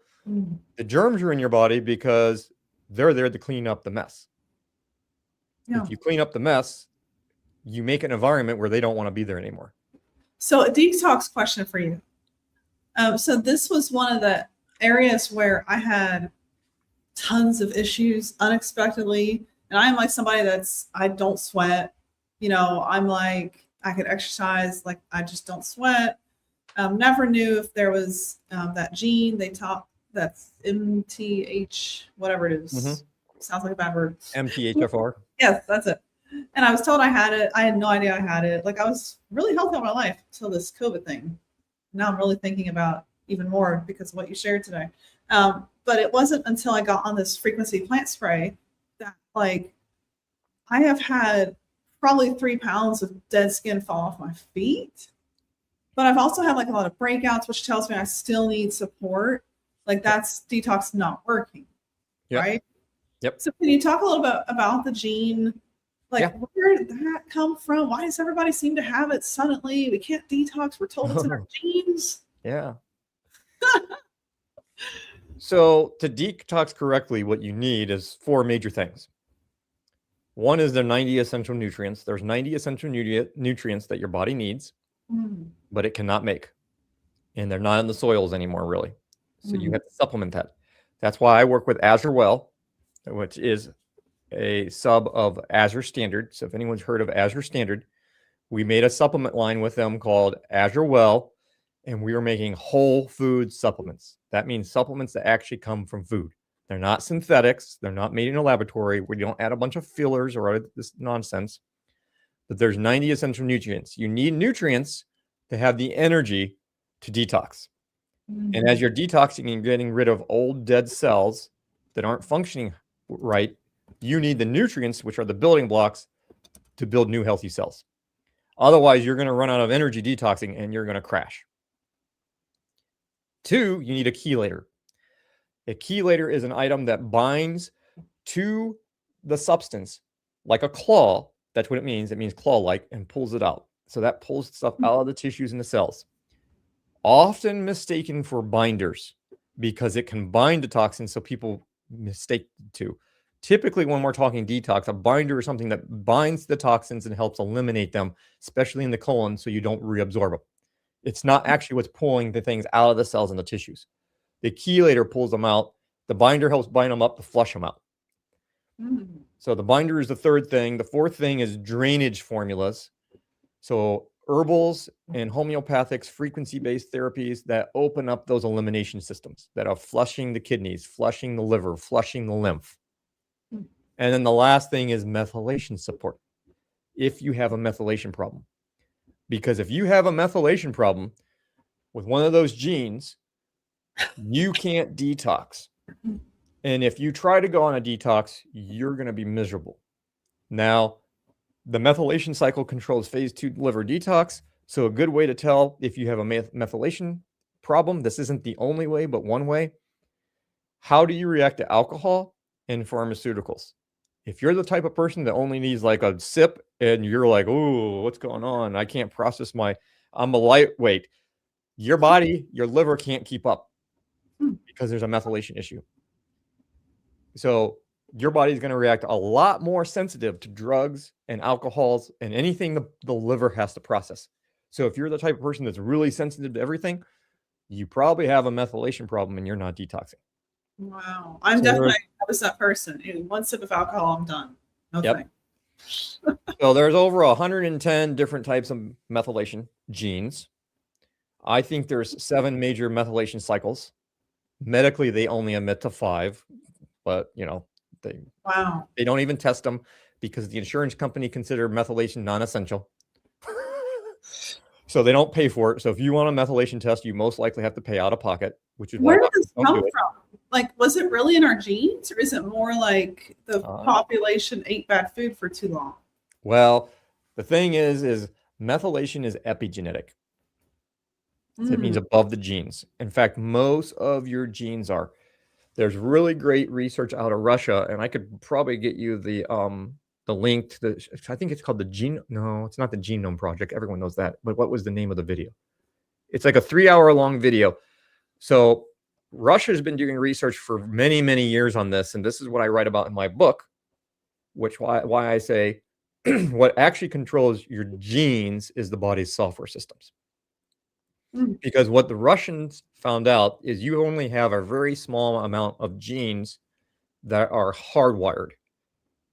the germs are in your body because they're there to clean up the mess. Yeah. If you clean up the mess, you make an environment where they don't want to be there anymore. So a detox question for you. So this was one of the areas where I had tons of issues unexpectedly. And I'm like somebody I don't sweat. I'm like, I could exercise, like I just don't sweat. Never knew if there was that gene they taught that's MTH, whatever it is. Sounds like a bad word. MTHFR. Yes, that's it. And I was told I had it. I had no idea I had it. Like I was really healthy all my life until this COVID thing. Now I'm really thinking about even more because of what you shared today. But it wasn't until I got on this frequency plant spray that like I have had probably 3 pounds of dead skin fall off my feet. But I've also had like a lot of breakouts, which tells me I still need support. Like that's detox not working. Yep. Right? Yep. So can you talk a little bit about the gene? Like where did that come from? Why does everybody seem to have it suddenly? We can't detox. We're told it's in our genes. Yeah. So to detox correctly, what you need is 4 major things. One is the 90 essential nutrients. There's 90 essential nutrients that your body needs, but it cannot make. And they're not in the soils anymore, really. So you have to supplement that. That's why I work with Azure Well, which is a sub of Azure Standard. So if anyone's heard of Azure Standard, we made a supplement line with them called Azure Well, and we were making whole food supplements. That means supplements that actually come from food. They're not synthetics. They're not made in a laboratory where you don't add a bunch of fillers or other this nonsense. But there's 90 essential nutrients. You need nutrients to have the energy to detox. And as you're detoxing and getting rid of old dead cells that aren't functioning right, you need the nutrients, which are the building blocks, to build new healthy cells. Otherwise, you're going to run out of energy detoxing and you're going to crash. 2, you need a chelator. A chelator is an item that binds to the substance like a claw. That's what it means. It means claw-like, and pulls it out. So that pulls stuff out of the tissues and the cells. Often mistaken for binders because it can bind to toxins, so people mistake the two. Typically, when we're talking detox, a binder is something that binds the toxins and helps eliminate them, especially in the colon, so you don't reabsorb them. It's not actually what's pulling the things out of the cells and the tissues. The chelator pulls them out. The binder helps bind them up to flush them out. So the binder is the third thing. The fourth thing is drainage formulas. So herbals and homeopathics, frequency-based therapies that open up those elimination systems that are flushing the kidneys, flushing the liver, flushing the lymph. And then the last thing is methylation support if you have a methylation problem. Because if you have a methylation problem with one of those genes, you can't detox. And if you try to go on a detox, you're going to be miserable. Now, the methylation cycle controls phase 2 liver detox. So a good way to tell if you have a methylation problem, this isn't the only way, but one way. How do you react to alcohol and pharmaceuticals? If you're the type of person that only needs like a sip and you're like, oh, what's going on? I can't process I'm a lightweight. Your body, your liver can't keep up because there's a methylation issue. So your body's going to react a lot more sensitive to drugs and alcohols and anything the liver has to process. So if you're the type of person that's really sensitive to everything, you probably have a methylation problem and you're not detoxing. Wow. I'm definitely that person. One sip of alcohol, I'm done. No thanks. So there's over 110 different types of methylation genes. I think there's 7 major methylation cycles. Medically, they only admit to 5, but they don't even test them because the insurance company consider methylation non-essential. So they don't pay for it. So if you want a methylation test, you most likely have to pay out of pocket, which is where does this come from? Like, was it really in our genes, or is it more like the population ate bad food for too long? Well, the thing is methylation is epigenetic. So it means above the genes. In fact, most of your genes are. There's really great research out of Russia, and I could probably get you the link to I think it's called no, it's not the Genome Project. Everyone knows that. But what was the name of the video? It's like a 3-hour long video. So Russia's been doing research for many, many years on this, and this is what I write about in my book, why I say what actually controls your genes is the body's software systems. Because what the Russians found out is you only have a very small amount of genes that are hardwired,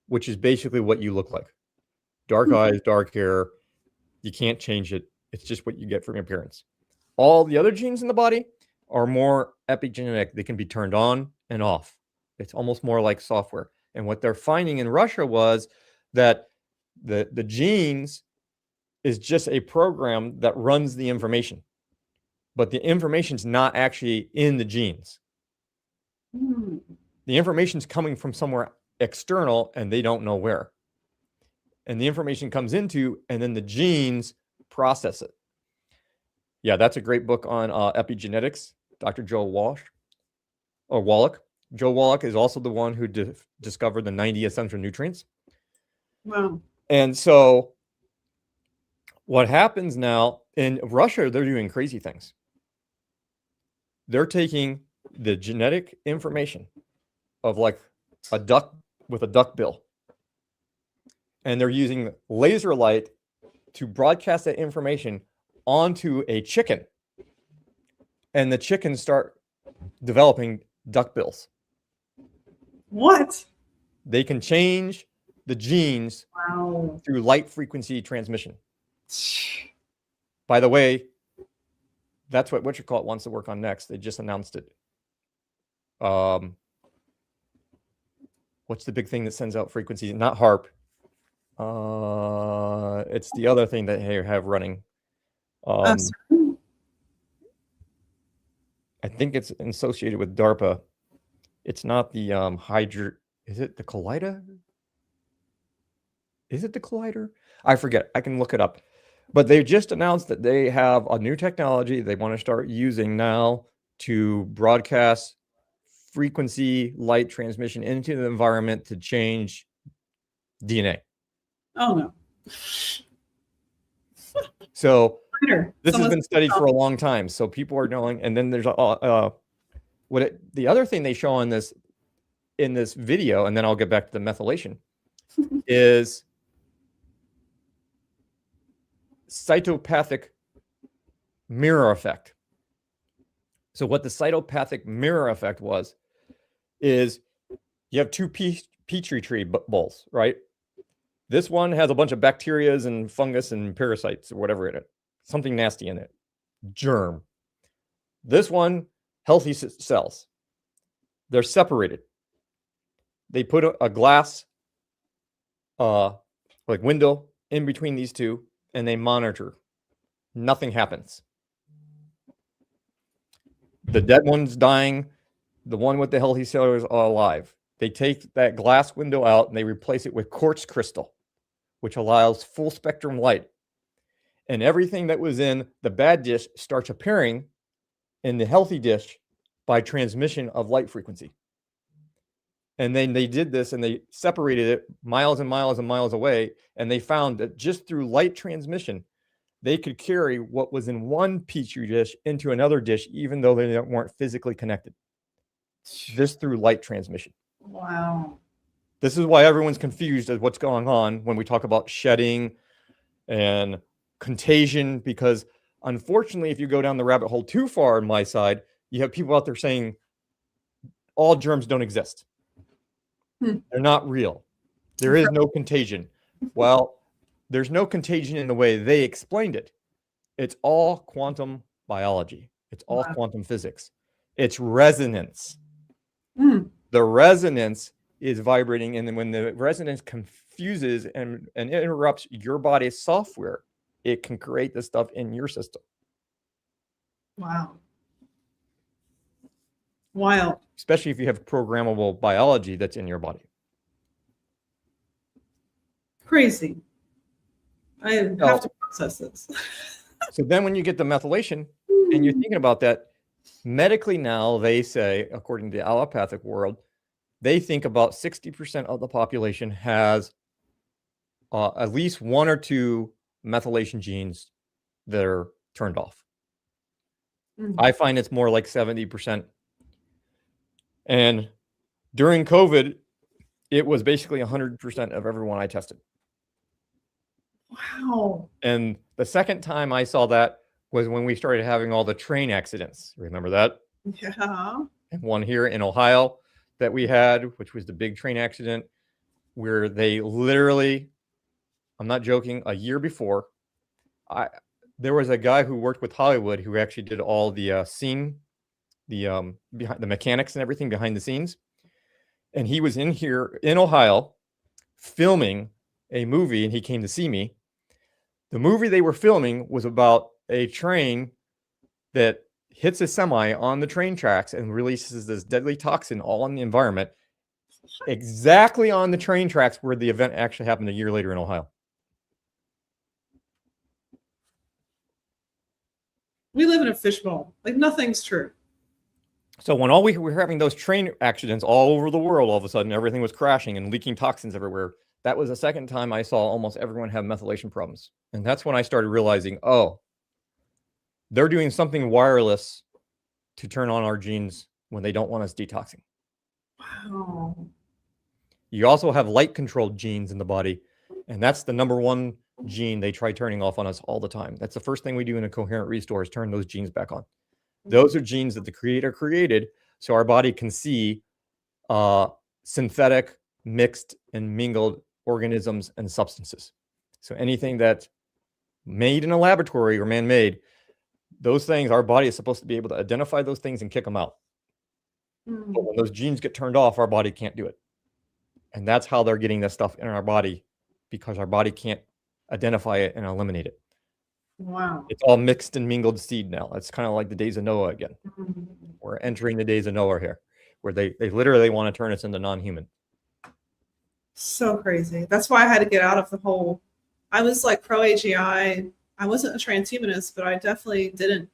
which is basically what you look like. Dark eyes, dark hair. You can't change it. It's just what you get from your parents. All the other genes in the body are more epigenetic. They can be turned on and off. It's almost more like software. And what they're finding in Russia was that the genes is just a program that runs the information. But the information's not actually in the genes. The information's coming from somewhere external, and they don't know where. And the information comes into, and then the genes process it. Yeah, that's a great book on epigenetics, Dr. Joe Wallach. Joe Wallach is also the one who discovered the 90 essential nutrients. Wow. And so what happens now in Russia, they're doing crazy things. They're taking the genetic information of like a duck with a duck bill, and they're using laser light to broadcast that information onto a chicken, and the chickens start developing duck bills. What? They can change the genes through light frequency transmission. By the way, That's what whatchamacallit wants to work on next. They just announced it. What's the big thing that sends out frequencies? Not HARP. It's the other thing that they have running. I think it's associated with DARPA. It's not the is it the collider? Is it the collider? I forget. I can look it up. But they just announced that they have a new technology they want to start using now to broadcast frequency light transmission into the environment to change DNA. Oh no. So Later. this has Someone's- been studied for a long time. So people are knowing, and then there's the other thing they show in this video, and then I'll get back to the methylation, is cytopathic mirror effect. So what the cytopathic mirror effect is you have two petri tree bowls, right? This one has a bunch of bacterias and fungus and parasites or whatever in it, something nasty in it, germ. This one, healthy cells. They're separated. They put a glass like window in between these two, and they monitor. Nothing happens. The dead one's dying. The one with the healthy cells are alive. They take that glass window out and they replace it with quartz crystal, which allows full spectrum light. And everything that was in the bad dish starts appearing in the healthy dish by transmission of light frequency. And then they did this and they separated it miles and miles and miles away. And they found that just through light transmission, they could carry what was in one petri dish into another dish, even though they weren't physically connected. Just through light transmission. Wow. This is why everyone's confused as what's going on when we talk about shedding and contagion, because unfortunately, if you go down the rabbit hole too far on my side, you have people out there saying all germs don't exist. They're not real. There is no contagion. Well, there's no contagion in the way they explained it. It's all quantum biology. It's all quantum physics. It's resonance. The resonance is vibrating, and then when the resonance confuses and interrupts your body's software, it can create this stuff in your system. Wow. Wild. Especially if you have programmable biology that's in your body. Crazy. I have to process this. So then when you get the methylation and you're thinking about that, medically now they say, according to the allopathic world, they think about 60% of the population has at least one or two methylation genes that are turned off. I find it's more like 70%. And during COVID, it was basically 100% of everyone I tested. Wow. And the second time I saw that was when we started having all the train accidents. Remember that? Yeah. And one here in Ohio that we had, which was the big train accident, where they literally, I'm not joking, a year before, there was a guy who worked with Hollywood who actually did all the scene, behind the mechanics and everything behind the scenes. And he was in here in Ohio filming a movie, and he came to see me. The movie they were filming was about a train that hits a semi on the train tracks and releases this deadly toxin all in the environment, exactly on the train tracks where the event actually happened a year later in Ohio. We live in a fishbowl. Like nothing's true. So when all we were having those train accidents all over the world, all of a sudden everything was crashing and leaking toxins everywhere. That was the second time I saw almost everyone have methylation problems. And that's when I started realizing, oh, they're doing something wireless to turn on our genes when they don't want us detoxing. Wow. You also have light controlled genes in the body. And that's the number one gene they try turning off on us all the time. That's the first thing we do in a coherent restore is turn those genes back on. Those are genes that the creator created so our body can see synthetic, mixed, and mingled organisms and substances. So anything that's made in a laboratory or man-made, those things, our body is supposed to be able to identify those things and kick them out. Mm. But when those genes get turned off, our body can't do it. And that's how they're getting this stuff in our body, because our body can't identify it and eliminate it. Wow. It's all mixed and mingled seed now. It's kind of like the days of Noah again. Mm. We're entering the days of Noah here, where they literally want to turn us into non-human. So crazy. That's why I had to get out of the whole. I was like pro AGI. I wasn't a transhumanist, but I definitely didn't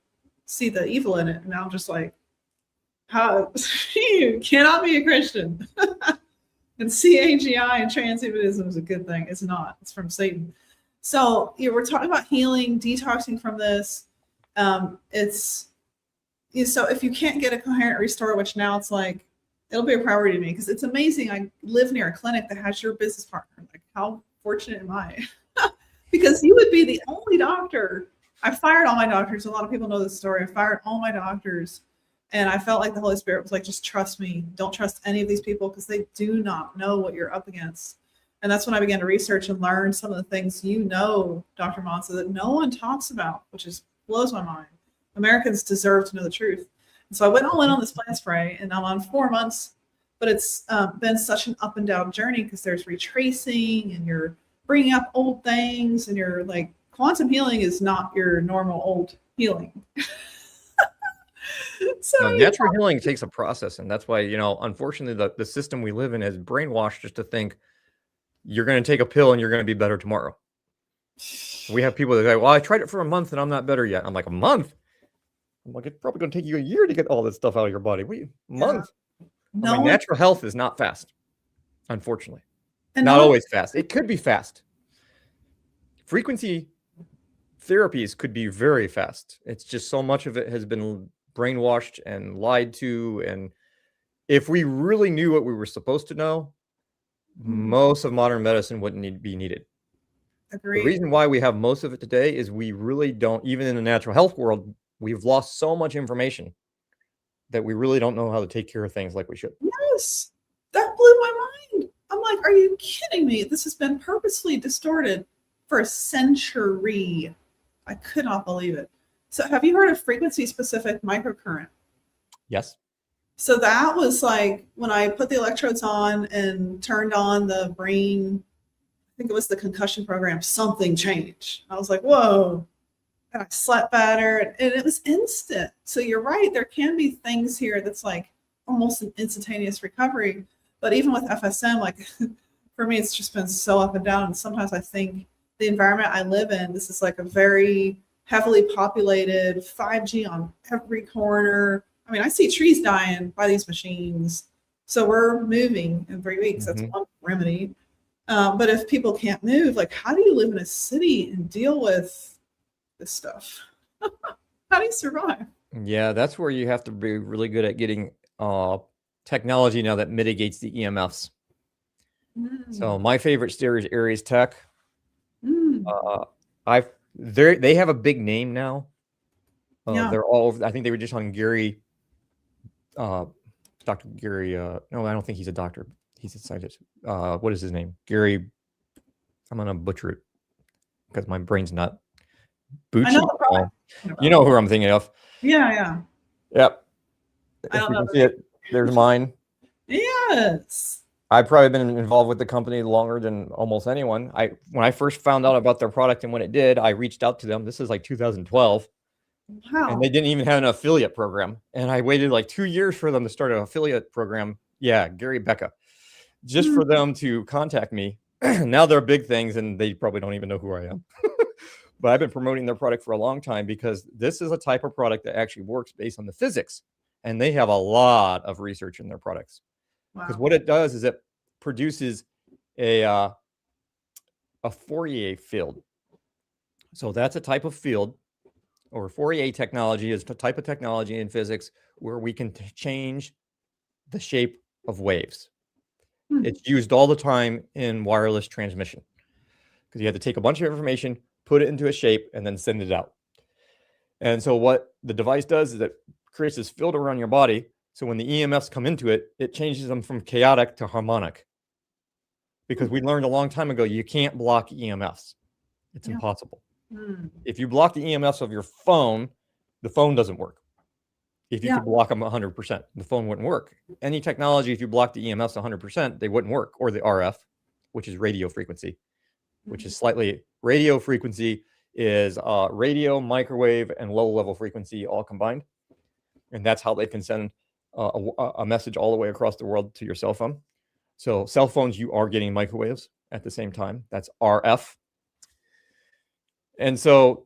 see the evil in it. And now I'm just like, how you cannot be a Christian and see AGI and transhumanism is a good thing. It's not. It's from Satan. So we're talking about healing, detoxing from this. So if you can't get a coherent restore, which now it's like, it'll be a priority to me because it's amazing. I live near a clinic that has your business partner. Like, how fortunate am I? Because you would be the only doctor. I fired all my doctors. A lot of people know this story. I fired all my doctors. And I felt like the Holy Spirit was like, just trust me. Don't trust any of these people because they do not know what you're up against. And that's when I began to research and learn some of the things Dr. Monzo, that no one talks about, which blows my mind. Americans deserve to know the truth. And so I went all in on this plant spray, and I'm on 4 months. But it's been such an up and down journey because there's retracing, and you're bringing up old things, and you're like, quantum healing is not your normal old healing. So natural healing takes a process, and that's why, unfortunately, the system we live in is brainwashed just to think you're going to take a pill and you're going to be better tomorrow. We have people that go, well, I tried it for a month and I'm not better yet. I'm like, a month? I'm like, it's probably going to take you a year to get all this stuff out of your body. Month? No, natural health is not fast, unfortunately. and Not no- always fast. It could be fast. Frequency therapies could be very fast. It's just so much of it has been brainwashed and lied to. And if we really knew what we were supposed to know, most of modern medicine wouldn't be needed. Agreed. The reason why we have most of it today is we really don't, even in the natural health world, we've lost so much information that we really don't know how to take care of things like we should. Yes, that blew my mind. I'm like, are you kidding me? This has been purposely distorted for a century. I could not believe it. So have you heard of frequency-specific microcurrent? Yes. So that was like when I put the electrodes on and turned on the brain, I think it was the concussion program, something changed. I was like, whoa. And I slept better, and it was instant. So you're right. There can be things here that's like almost an instantaneous recovery. But even with FSM, like for me, it's just been so up and down. And sometimes I think the environment I live in, this is like a very heavily populated 5G on every corner. I mean, I see trees dying by these machines. So we're moving in 3 weeks. That's one remedy. But if people can't move, like, how do you live in a city and deal with this stuff? How do you survive? Yeah, that's where you have to be really good at getting technology now that mitigates the EMFs. So my favorite steer is Aries Tech. They have a big name now. They're all over. I think they were just on Gary. Dr. Gary, no, I don't think he's a doctor. He's a scientist. What is his name? Gary. I'm gonna butcher it because my brain's not. Bucci? I know the product. You know who I'm thinking of. Yeah. Yep. I don't If you know can see it, there's mine. Yes. I've probably been involved with the company longer than almost anyone. When I first found out about their product and when it did, I reached out to them. This is like 2012. Wow. And they didn't even have an affiliate program. And I waited like 2 years for them to start an affiliate program. Yeah, Gary Becca. Just for them to contact me. Now they're big things and they probably don't even know who I am. But I've been promoting their product for a long time because this is a type of product that actually works based on the physics. And they have a lot of research in their products. Because what it does is it produces a Fourier field. So that's a type of field, or Fourier technology is a type of technology in physics where we can change the shape of waves. It's used all the time in wireless transmission because you have to take a bunch of information, put it into a shape, and then send it out. And so what the device does is it creates this field around your body. So when the EMFs come into it, it changes them from chaotic to harmonic. Because we learned a long time ago, you can't block EMFs. It's impossible. If you block the EMFs of your phone, the phone doesn't work. If you Yeah. could block them 100%, the phone wouldn't work. Any technology, if you block the EMFs 100%, they wouldn't work. Or the RF, which is radio frequency, which is slightly, radio frequency is radio, microwave, and low-level frequency all combined. And that's how they can send a message all the way across the world to your cell phone. So cell phones, you are getting microwaves at the same time. That's RF. And so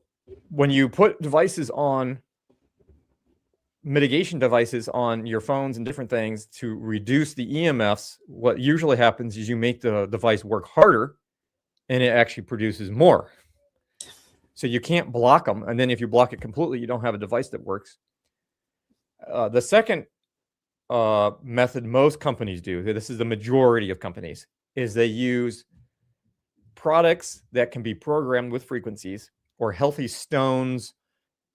when you put devices on, mitigation devices on your phones and different things to reduce the EMFs, what usually happens is you make the device work harder and it actually produces more. So you can't block them. And then if you block it completely, you don't have a device that works. The second method most companies do, this is the majority of companies, is they use products that can be programmed with frequencies or healthy stones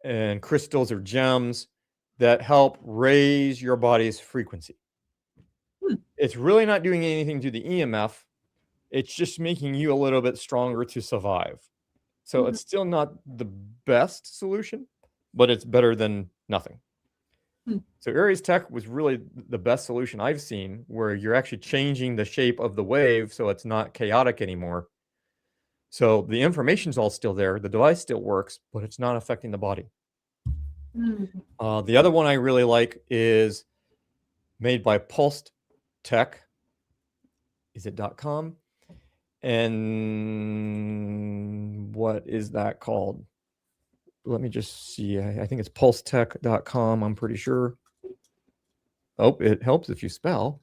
and crystals or gems that help raise your body's frequency. It's really not doing anything to the EMF. It's just making you a little bit stronger to survive. So it's still not the best solution, but it's better than nothing. So Aries Tech was really the best solution I've seen, where you're actually changing the shape of the wave so it's not chaotic anymore. So the information's all still there. The device still works, but it's not affecting the body. The other one I really like is made by Pulsed Tech. Is it .com? And what is that called? Let me just see. I think it's pulsetech.com. I'm pretty sure. Oh, it helps if you spell.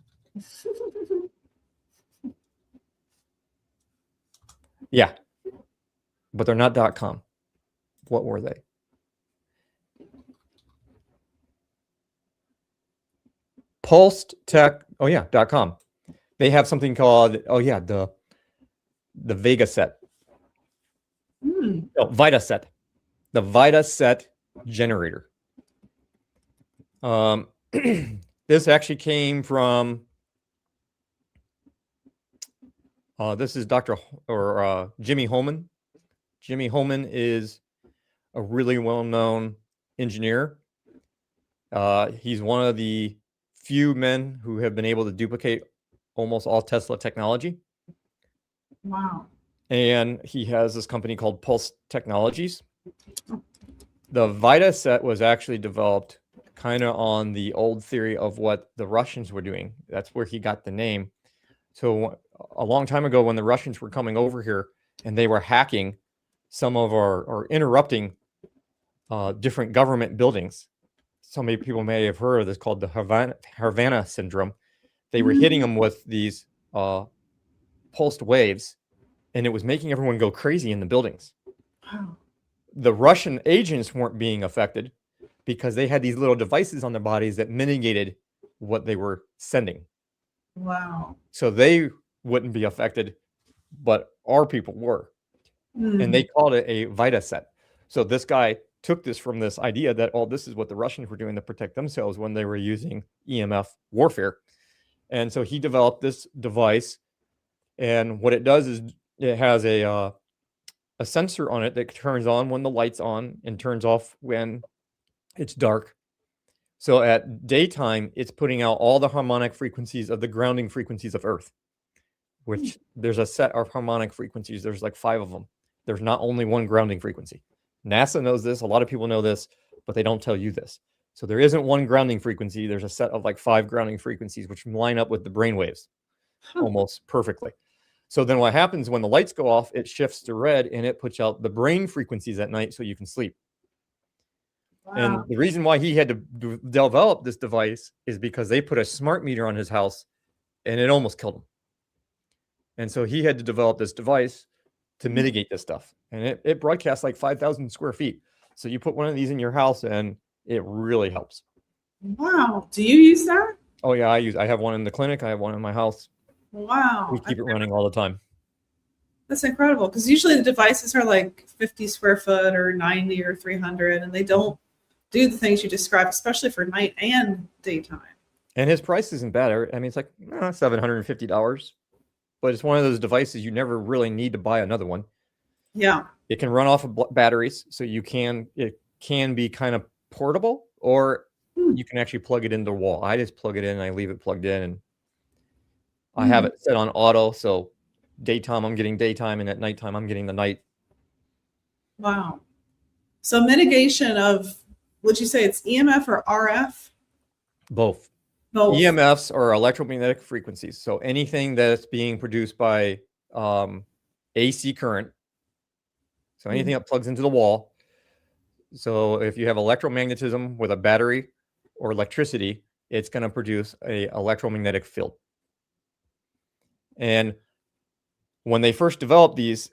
Yeah, but they're not .com. What were they? Pulsed Tech. Oh yeah, .com. They have something called, the Vega set. No, Vita set. The Vita set generator. This actually came from this is Jimmy Holman. Jimmy Holman is a really well-known engineer. He's one of the few men who have been able to duplicate almost all Tesla technology. Wow. And he has this company called Pulse Technologies. The Vita set was actually developed kind of on the old theory of what the Russians were doing. That's where he got the name. So a long time ago, when the Russians were coming over here and they were hacking some of or interrupting different government buildings. So many people may have heard of this called the Havana syndrome. They were hitting them with these pulsed waves, and it was making everyone go crazy in the buildings. Wow. The Russian agents weren't being affected because they had these little devices on their bodies that mitigated what they were sending. Wow. So they wouldn't be affected, but our people were. And they called it a Vita set. So this guy took this from this idea that, this is what the Russians were doing to protect themselves when they were using EMF warfare. And so he developed this device. And what it does is it has a sensor on it that turns on when the light's on and turns off when it's dark. So at daytime, it's putting out all the harmonic frequencies of the grounding frequencies of Earth, which there's a set of harmonic frequencies. There's like 5 of them. There's not only one grounding frequency. NASA knows this. A lot of people know this, but they don't tell you this. So there isn't one grounding frequency. There's a set of like 5 grounding frequencies, which line up with the brain waves almost perfectly. So then what happens when the lights go off, it shifts to red and it puts out the brain frequencies at night so you can sleep. Wow. And the reason why he had to develop this device is because they put a smart meter on his house and it almost killed him. And so he had to develop this device to mitigate this stuff. And it broadcasts like 5,000 square feet. So you put one of these in your house and it really helps. Wow. Do you use that? Oh yeah, I have one in the clinic. I have one in my house. Wow. We keep it running all the time. That's incredible, because usually the devices are like 50 square foot or 90 or 300, and they don't do the things you described, especially for night and daytime. And his price isn't bad. I mean, it's like $750, but it's one of those devices you never really need to buy another one. Yeah. It can run off of batteries, so it can be kind of portable, or Hmm. you can actually plug it into the wall. I just plug it in and I leave it plugged in, and I have it set on auto. So daytime, I'm getting daytime, and at nighttime, I'm getting the night. Wow. So mitigation of, would you say it's EMF or RF? Both. Both. EMFs are electromagnetic frequencies. So anything that's being produced by AC current, so anything that plugs into the wall. So if you have electromagnetism with a battery or electricity, it's going to produce a electromagnetic field. And when they first developed these,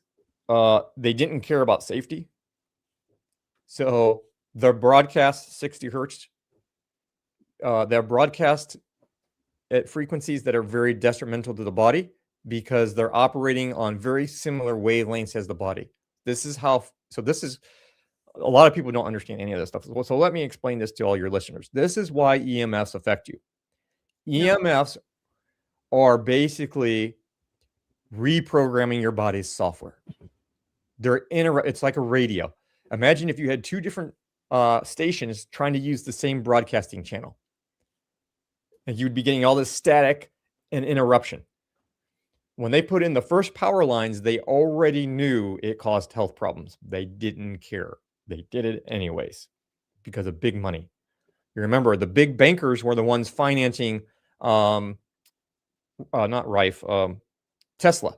they didn't care about safety. So they're broadcast 60 hertz. They're broadcast at frequencies that are very detrimental to the body because they're operating on very similar wavelengths as the body. This is how, so this is, a lot of people don't understand any of this stuff. So let me explain this to all your listeners. This is why EMFs affect you. EMFs are basically reprogramming your body's software. It's like a radio. Imagine if you had two different stations trying to use the same broadcasting channel. And you'd be getting all this static and interruption. When they put in the first power lines, they already knew it caused health problems. They didn't care. They did it anyways because of big money. You remember the big bankers were the ones financing, not Rife, Tesla.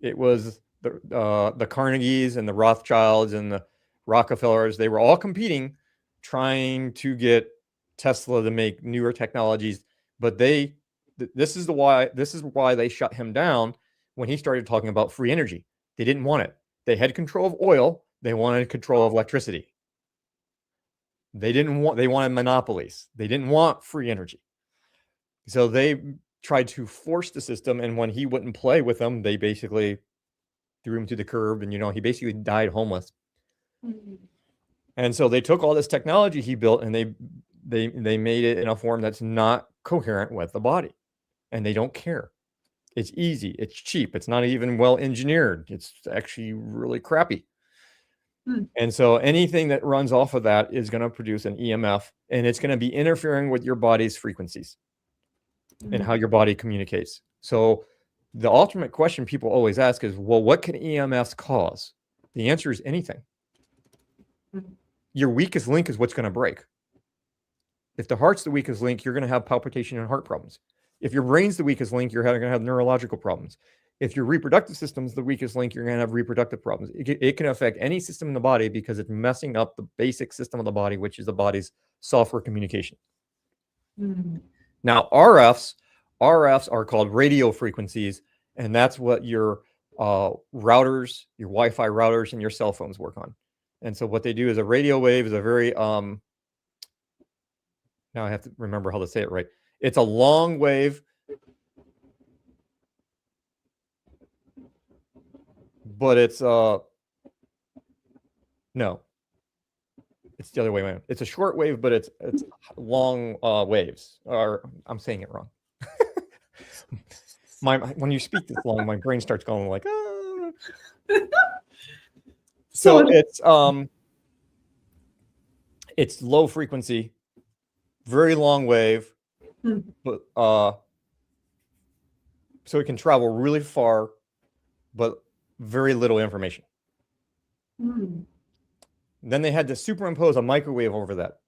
It was the Carnegies and the Rothschilds and the Rockefellers. They were all competing, trying to get Tesla to make newer technologies. But this is why they shut him down when he started talking about free energy. They didn't want it. They had control of oil. They wanted control of electricity. They wanted monopolies. They didn't want free energy. So they tried to force the system. And when he wouldn't play with them, they basically threw him to the curb. And, he basically died homeless. And so they took all this technology he built and they made it in a form that's not coherent with the body. And they don't care. It's easy. It's cheap. It's not even well engineered. It's actually really crappy. And so anything that runs off of that is going to produce an EMF, and it's going to be interfering with your body's frequencies and how your body communicates. So the ultimate question people always ask is, well, what can EMFs cause? The answer is anything. Your weakest link is what's going to break. If the heart's the weakest link, you're going to have palpitation and heart problems. If your brain's the weakest link, you're going to have neurological problems. If your reproductive system's the weakest link, you're going to have reproductive problems. It can affect any system in the body because it's messing up the basic system of the body, which is the body's software communication. Now, RFs are called radio frequencies, and that's what your routers, your Wi-Fi routers, and your cell phones work on. And so what they do is a radio wave is a very, now I have to remember how to say it right. It's a long wave, but it's no, it's the other way around. It's a short wave, but it's long waves. Or I'm saying it wrong. When you speak this long, my brain starts going like, ah. So it's low frequency, very long wave, but so it can travel really far, but very little information. Then they had to superimpose a microwave over that.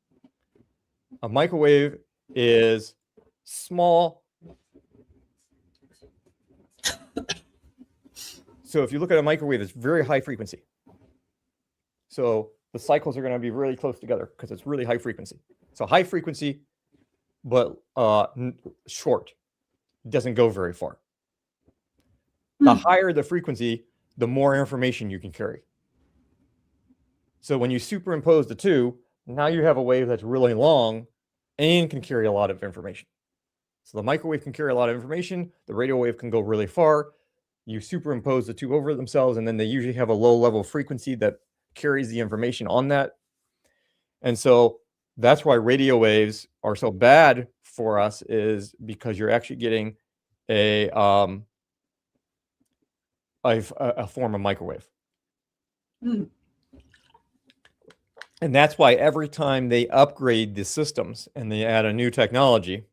A microwave is small. So if you look at a microwave, it's very high frequency. So the cycles are going to be really close together because it's really high frequency. So high frequency, but short. It doesn't go very far. The higher the frequency, the more information you can carry. So when you superimpose the two, now you have a wave that's really long and can carry a lot of information. So the microwave can carry a lot of information. The radio wave can go really far. You superimpose the two over themselves, and then they usually have a low level frequency that carries the information on that. And so that's why radio waves are so bad for us, is because you're actually getting a form of microwave. And that's why every time they upgrade the systems and they add a new technology,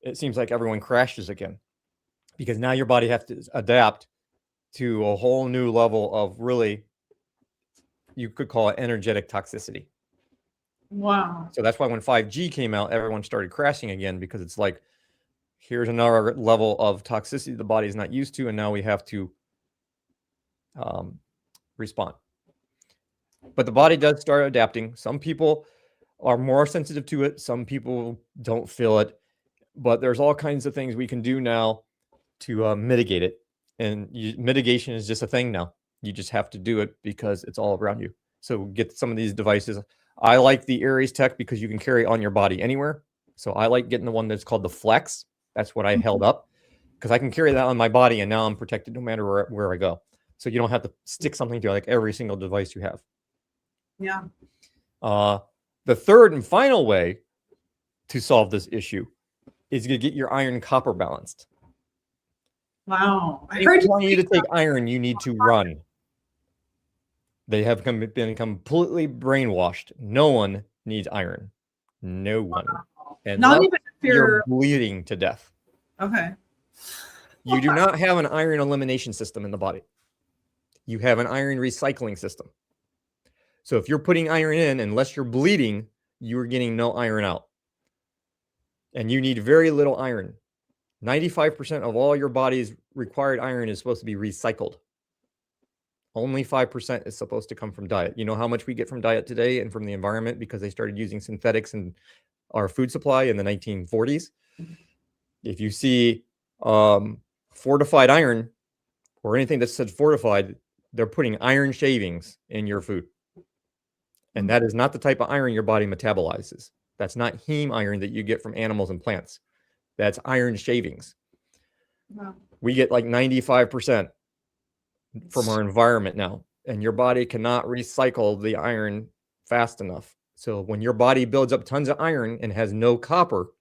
it seems like everyone crashes again, because now your body has to adapt to a whole new level of, really, you could call it energetic toxicity. Wow. So that's why when 5G came out, everyone started crashing again, because it's like, here's another level of toxicity the body is not used to, and now we have to respond. But the body does start adapting. Some people are more sensitive to it. Some people don't feel it. But there's all kinds of things we can do now to mitigate it. And mitigation is just a thing now. You just have to do it because it's all around you. So get some of these devices. I like the Aries Tech because you can carry it on your body anywhere. So I like getting the one that's called the Flex. That's what I held up, because I can carry that on my body, and now I'm protected no matter where I go. So you don't have to stick something to like every single device you have. Yeah. The third and final way to solve this issue is to get your iron copper balanced. Wow. I If heard you want you to say take iron, you need to run. They have been completely brainwashed. No one needs iron. No one. And not even if you're you're bleeding to death. okay. You do not have an iron elimination system in the body. You have an iron recycling system. So if you're putting iron in, unless you're bleeding, you're getting no iron out. And you need very little iron. 95% of all your body's required iron is supposed to be recycled. Only 5% is supposed to come from diet. You know how much we get from diet today and from the environment, because they started using synthetics in our food supply in the 1940s. If you see fortified iron or anything that says fortified, they're putting iron shavings in your food. And that is not the type of iron your body metabolizes. That's not heme iron that you get from animals and plants. That's iron shavings. Wow. We get like 95% from our environment now, and your body cannot recycle the iron fast enough. So when your body builds up tons of iron and has no copper,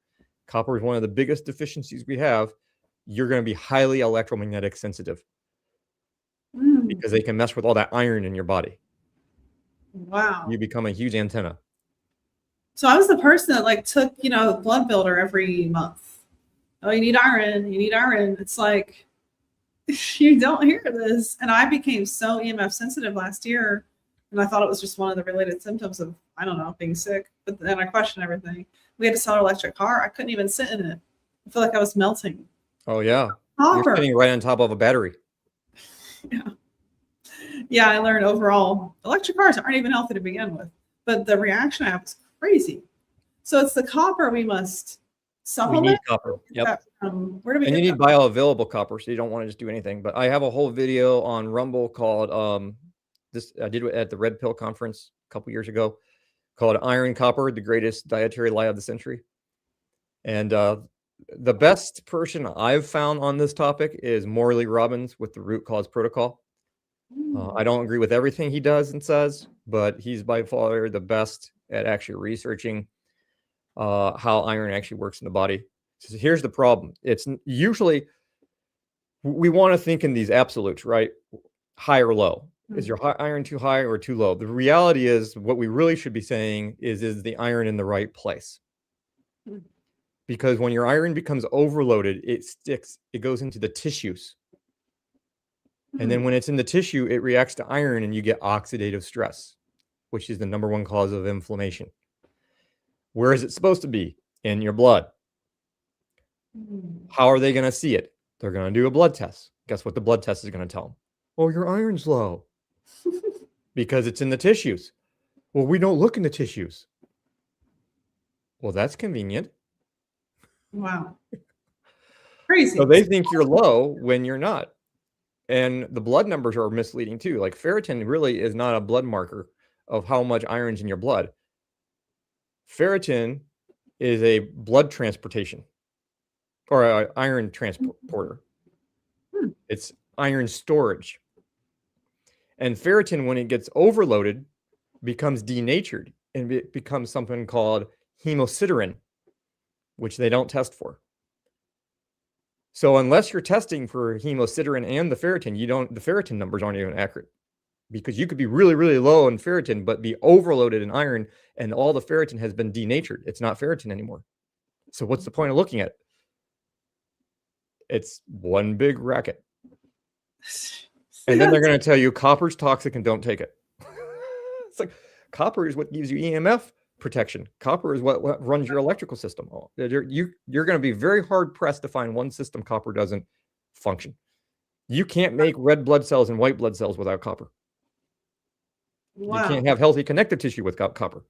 copper is one of the biggest deficiencies we have, you're going to be highly electromagnetic sensitive, because they can mess with all that iron in your body. Wow. You become a huge antenna. So I was the person that like took, blood builder every month. Oh, you need iron. You need iron. It's like, you don't hear this. And I became so EMF sensitive last year, and I thought it was just one of the related symptoms of, I don't know, being sick. But then I questioned everything. We had to sell an electric car. I couldn't even sit in it. I feel like I was melting. Oh yeah. Copper. You're sitting right on top of a battery. Yeah, I learned overall electric cars aren't even healthy to begin with, but the reaction I have is crazy. So it's the copper we must supplement. We need copper. Yep. Where do we And get you need bioavailable copper, so you don't want to just do anything. But I have a whole video on Rumble called this. I did it at the Red Pill conference a couple years ago, called "Iron Copper: The Greatest Dietary Lie of the Century." And the best person I've found on this topic is Morley Robbins with the Root Cause Protocol. I don't agree with everything he does and says, but he's by far the best at actually researching how iron actually works in the body. So here's the problem. It's usually, we want to think in these absolutes, right? High or low. Is your iron too high or too low? The reality is, what we really should be saying is the iron in the right place? Because when your iron becomes overloaded, it sticks, it goes into the tissues. And then when it's in the tissue, it reacts to iron and you get oxidative stress, which is the #1 cause of inflammation. Where is it supposed to be? In your blood. How are they going to see it? They're going to do a blood test. Guess what the blood test is going to tell them? Oh, your iron's low. Because it's in the tissues. Well, we don't look in the tissues. Well, that's convenient. Wow. Crazy. So they think you're low when you're not. And the blood numbers are misleading too. Like ferritin really is not a blood marker of how much iron's in your blood. Ferritin is a blood transportation, or an iron transporter. It's iron storage. And ferritin, when it gets overloaded, becomes denatured and it becomes something called hemosiderin, which they don't test for. So unless you're testing for hemosiderin and the ferritin, the ferritin numbers aren't even accurate, because you could be really, really low in ferritin, but be overloaded in iron, and all the ferritin has been denatured. It's not ferritin anymore. So what's the point of looking at it? It's one big racket. And then they're going to tell you copper's toxic and don't take it. It's like copper is what gives you EMF protection. Copper is what runs your electrical system. You're going to be very hard pressed to find one system copper doesn't function. You can't make red blood cells and white blood cells without copper. Wow. You can't have healthy connective tissue without copper.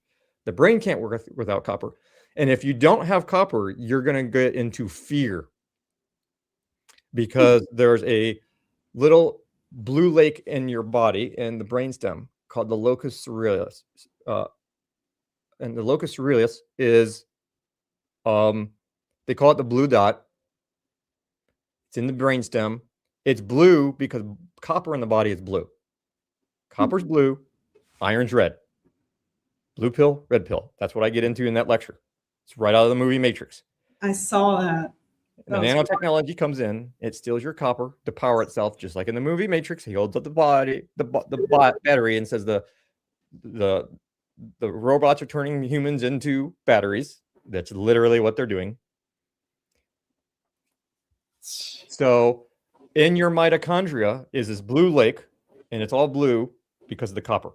The brain can't work without copper. And if you don't have copper, you're going to get into fear, because there's a little blue lake in your body, in the brainstem, called the locus coeruleus. And the locus coeruleus is, they call it the blue dot. It's in the brainstem. It's blue because copper in the body is blue. Copper's blue, iron's red. Blue pill, red pill. That's what I get into in that lecture. It's right out of the movie Matrix. I saw that. And the nanotechnology comes in, it steals your copper to power itself, just like in the movie Matrix. He holds up the battery and says the robots are turning humans into batteries. That's literally what they're doing. So in your mitochondria is this blue lake, and it's all blue because of the copper.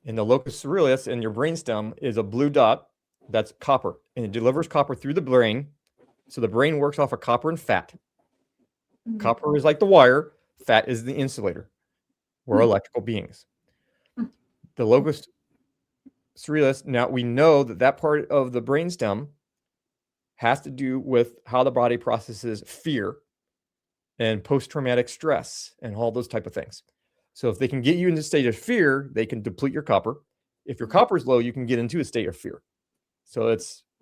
In the locus coeruleus in your brainstem is a blue dot. That's copper, and it delivers copper through the brain. So the brain works off of copper and fat. Copper is like the wire. Fat is the insulator. We're electrical beings. The locus coeruleus, now we know that part of the brainstem has to do with how the body processes fear and post-traumatic stress and all those type of things. So if they can get you into a state of fear, they can deplete your copper. If your copper is low, you can get into a state of fear. So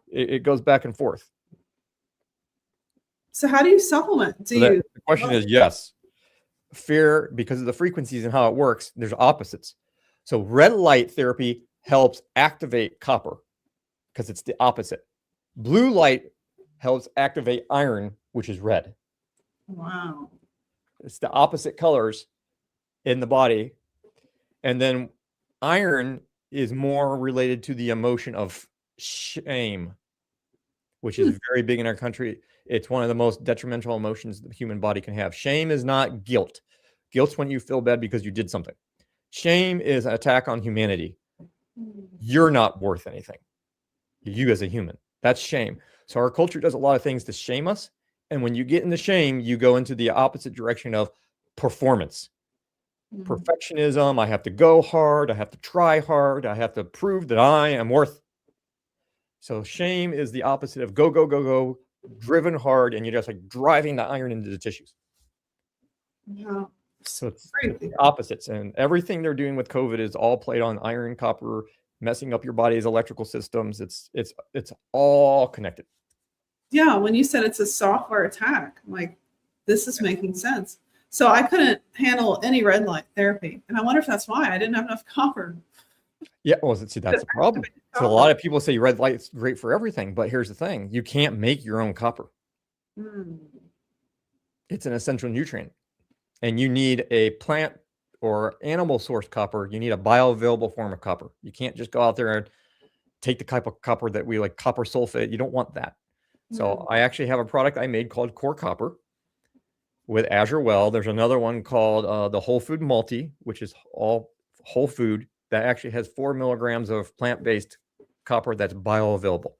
it goes back and forth. So how do you supplement? The question is yes. Fear, because of the frequencies and how it works, there's opposites. So red light therapy helps activate copper because it's the opposite. Blue light helps activate iron, which is red. Wow. It's the opposite colors in the body. And then iron is more related to the emotion of shame, which is very big in our country. It's one of the most detrimental emotions the human body can have. Shame is not guilt. Guilt's when you feel bad because you did something. Shame is an attack on humanity. You're not worth anything. You as a human. That's shame. So our culture does a lot of things to shame us. And when you get into shame, you go into the opposite direction of performance. Perfectionism. I have to go hard. I have to try hard. I have to prove that I am worth. So shame is the opposite of go, go, go, go, driven hard, and you're just like driving the iron into the tissues. Yeah. So it's the opposites, and everything they're doing with COVID is all played on iron, copper, messing up your body's electrical systems. It's all connected. Yeah, when you said it's a software attack, I'm like, this is making sense. So I couldn't handle any red light therapy, and I wonder if that's why I didn't have enough copper. Yeah, well, see, that's the problem. So a lot of people say red light's great for everything, but here's the thing: you can't make your own copper. It's an essential nutrient, and you need a plant or animal source copper. You need a bioavailable form of copper. You can't just go out there and take the type of copper that we like, copper sulfate. You don't want that. So I actually have a product I made called Core Copper with Azure Well. There's another one called the Whole Food Multi, which is all whole food. That actually has 4 milligrams of plant-based copper that's bioavailable.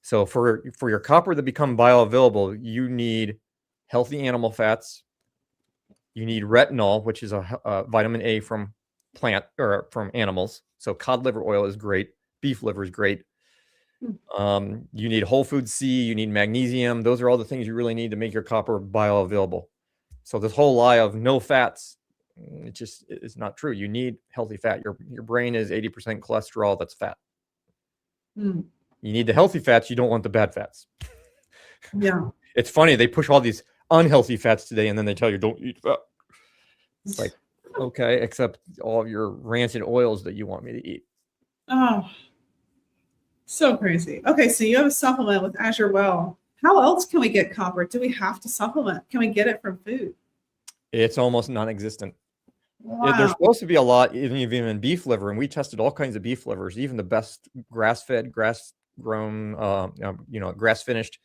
So for your copper to become bioavailable, you need healthy animal fats. You need retinol, which is a vitamin A from plant or from animals. So cod liver oil is great. Beef liver is great. You need whole food C. You need magnesium. Those are all the things you really need to make your copper bioavailable. So this whole lie of no fats, it's not true. You need healthy fat. Your brain is 80% cholesterol. That's fat. You need the healthy fats. You don't want the bad fats. Yeah. It's funny. They push all these unhealthy fats today, and then they tell you don't eat fat. It's like, okay, except all of your rancid oils that you want me to eat. Oh, so crazy. Okay, so you have a supplement with Azure Well. How else can we get copper? Do we have to supplement? Can we get it from food? It's almost non-existent. There's Wow. supposed to be a lot even in beef liver, and we tested all kinds of beef livers, even the best grass-fed, grass-grown, grass-finished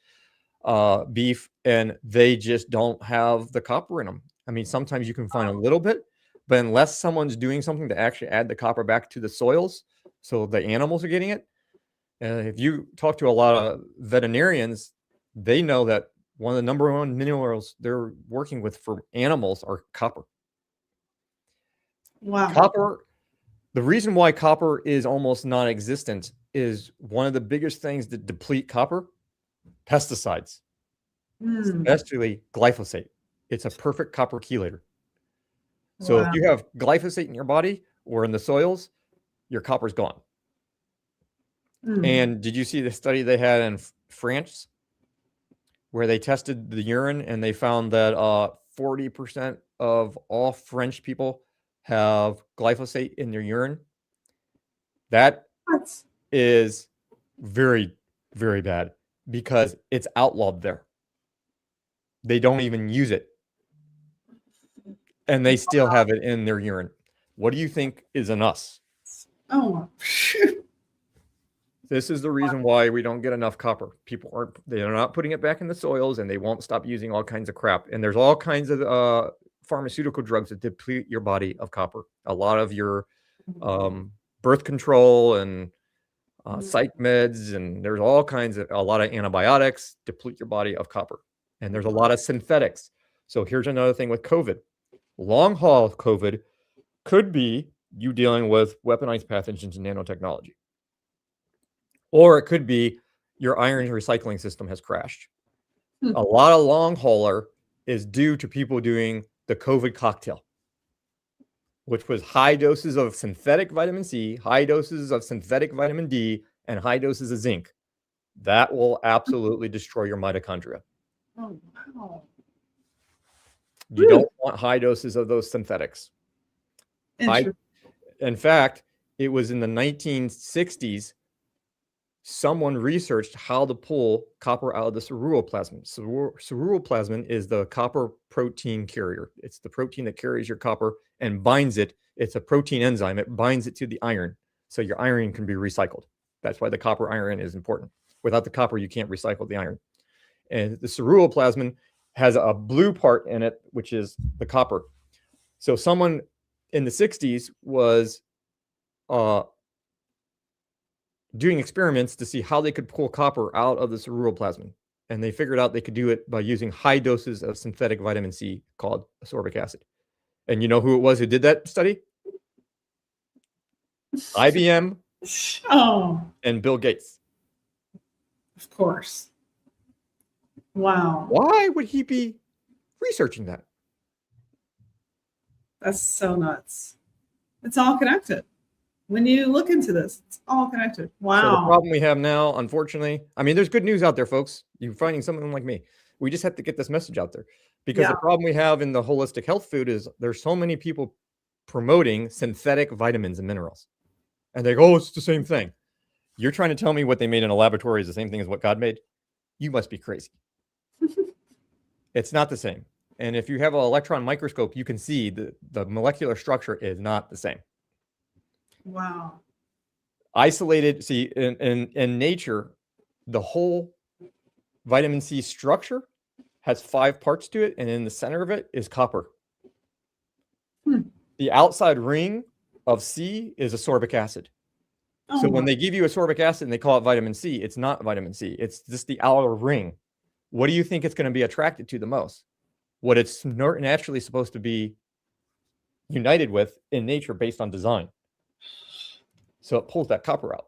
beef, and they just don't have the copper in them. I mean, sometimes you can find a little bit, but unless someone's doing something to actually add the copper back to the soils, so the animals are getting it. If you talk to a lot of veterinarians, they know that one of the number one minerals they're working with for animals are copper. Wow. Copper, the reason why copper is almost non-existent is one of the biggest things that deplete copper, pesticides, Mm. especially glyphosate. It's a perfect copper chelator. So if Wow. you have glyphosate in your body or in the soils, your copper's gone. Mm. And did you see the study they had in France where they tested the urine and they found that 40% of all French people have glyphosate in their urine? That What? is very, very bad because it's outlawed there. They don't even use it. And they still have it in their urine. What do you think is in us? Oh. This is the reason why we don't get enough copper. They're not putting it back in the soils, and they won't stop using all kinds of crap. And there's all kinds of pharmaceutical drugs that deplete your body of copper. A lot of your birth control and psych meds, and there's all kinds of, a lot of antibiotics deplete your body of copper. And there's a lot of synthetics. So here's another thing with COVID. Long haul COVID could be you dealing with weaponized pathogens and nanotechnology. Or it could be your iron recycling system has crashed. A lot of long hauler is due to people doing the COVID cocktail, which was high doses of synthetic vitamin C, high doses of synthetic vitamin D, and high doses of zinc. That will absolutely destroy your mitochondria. Oh, wow. You don't want high doses of those synthetics. In fact, it was in the 1960s, someone researched how to pull copper out of the ceruloplasmin. Ceruloplasmin is the copper protein carrier. It's the protein that carries your copper and binds it. It's a protein enzyme. It binds it to the iron, so your iron can be recycled. That's why the copper iron is important. Without the copper, you can't recycle the iron. And the ceruloplasmin has a blue part in it, which is the copper. So someone in the 60s was doing experiments to see how they could pull copper out of the ceruloplasmin. And they figured out they could do it by using high doses of synthetic vitamin C called ascorbic acid. And you know who it was who did that study? IBM and Bill Gates. Of course. Wow. Why would he be researching that? That's so nuts. It's all connected. When you look into this, it's all connected. Wow. So the problem we have now, unfortunately, I mean, there's good news out there, folks. You're finding someone like me. We just have to get this message out there, because the problem we have in the holistic health food is there's so many people promoting synthetic vitamins and minerals. And they go, oh, it's the same thing. You're trying to tell me what they made in a laboratory is the same thing as what God made? You must be crazy. It's not the same. And if you have an electron microscope, you can see the molecular structure is not the same. Wow. Isolated, see, in nature, the whole vitamin C structure has 5 parts to it, and in the center of it is copper. The outside ring of C is ascorbic acid. So when they give you ascorbic acid and they call it vitamin C, it's not vitamin C. It's just the outer ring. What do you think it's going to be attracted to the most? What it's naturally supposed to be united with in nature based on design. So it pulls that copper out.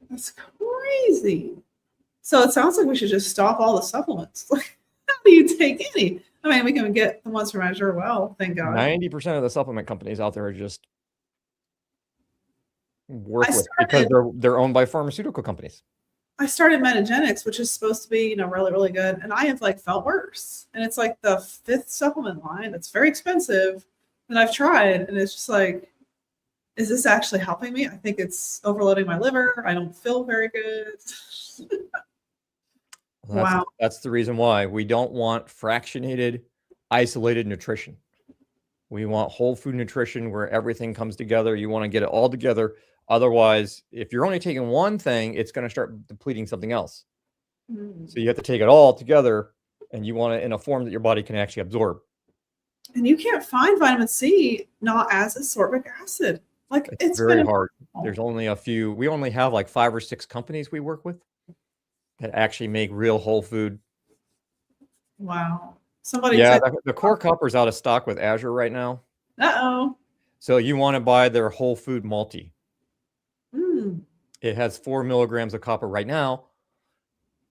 That's crazy. So it sounds like we should just stop all the supplements. Like, how do you take any? I mean, we can get the ones from Azure Well, thank God. 90% of the supplement companies out there are just worthless because they're owned by pharmaceutical companies. I started Metagenics, which is supposed to be, really, really good. And I have felt worse. And it's like the 5th supplement line that's very expensive that I've tried. And it's just like, is this actually helping me? I think it's overloading my liver. I don't feel very good. That's the reason why we don't want fractionated, isolated nutrition. We want whole food nutrition where everything comes together. You want to get it all together. Otherwise, if you're only taking one thing, it's going to start depleting something else. So you have to take it all together, and you want it in a form that your body can actually absorb. And you can't find vitamin C not as ascorbic acid. Like It's very hard. There's only a few. We only have like 5 or 6 companies we work with that actually make real whole food. Wow. Somebody Yeah, said, the core copper's out of stock with Azure right now. uh-oh. So you want to buy their whole food multi. Mm. It has 4 milligrams of copper right now.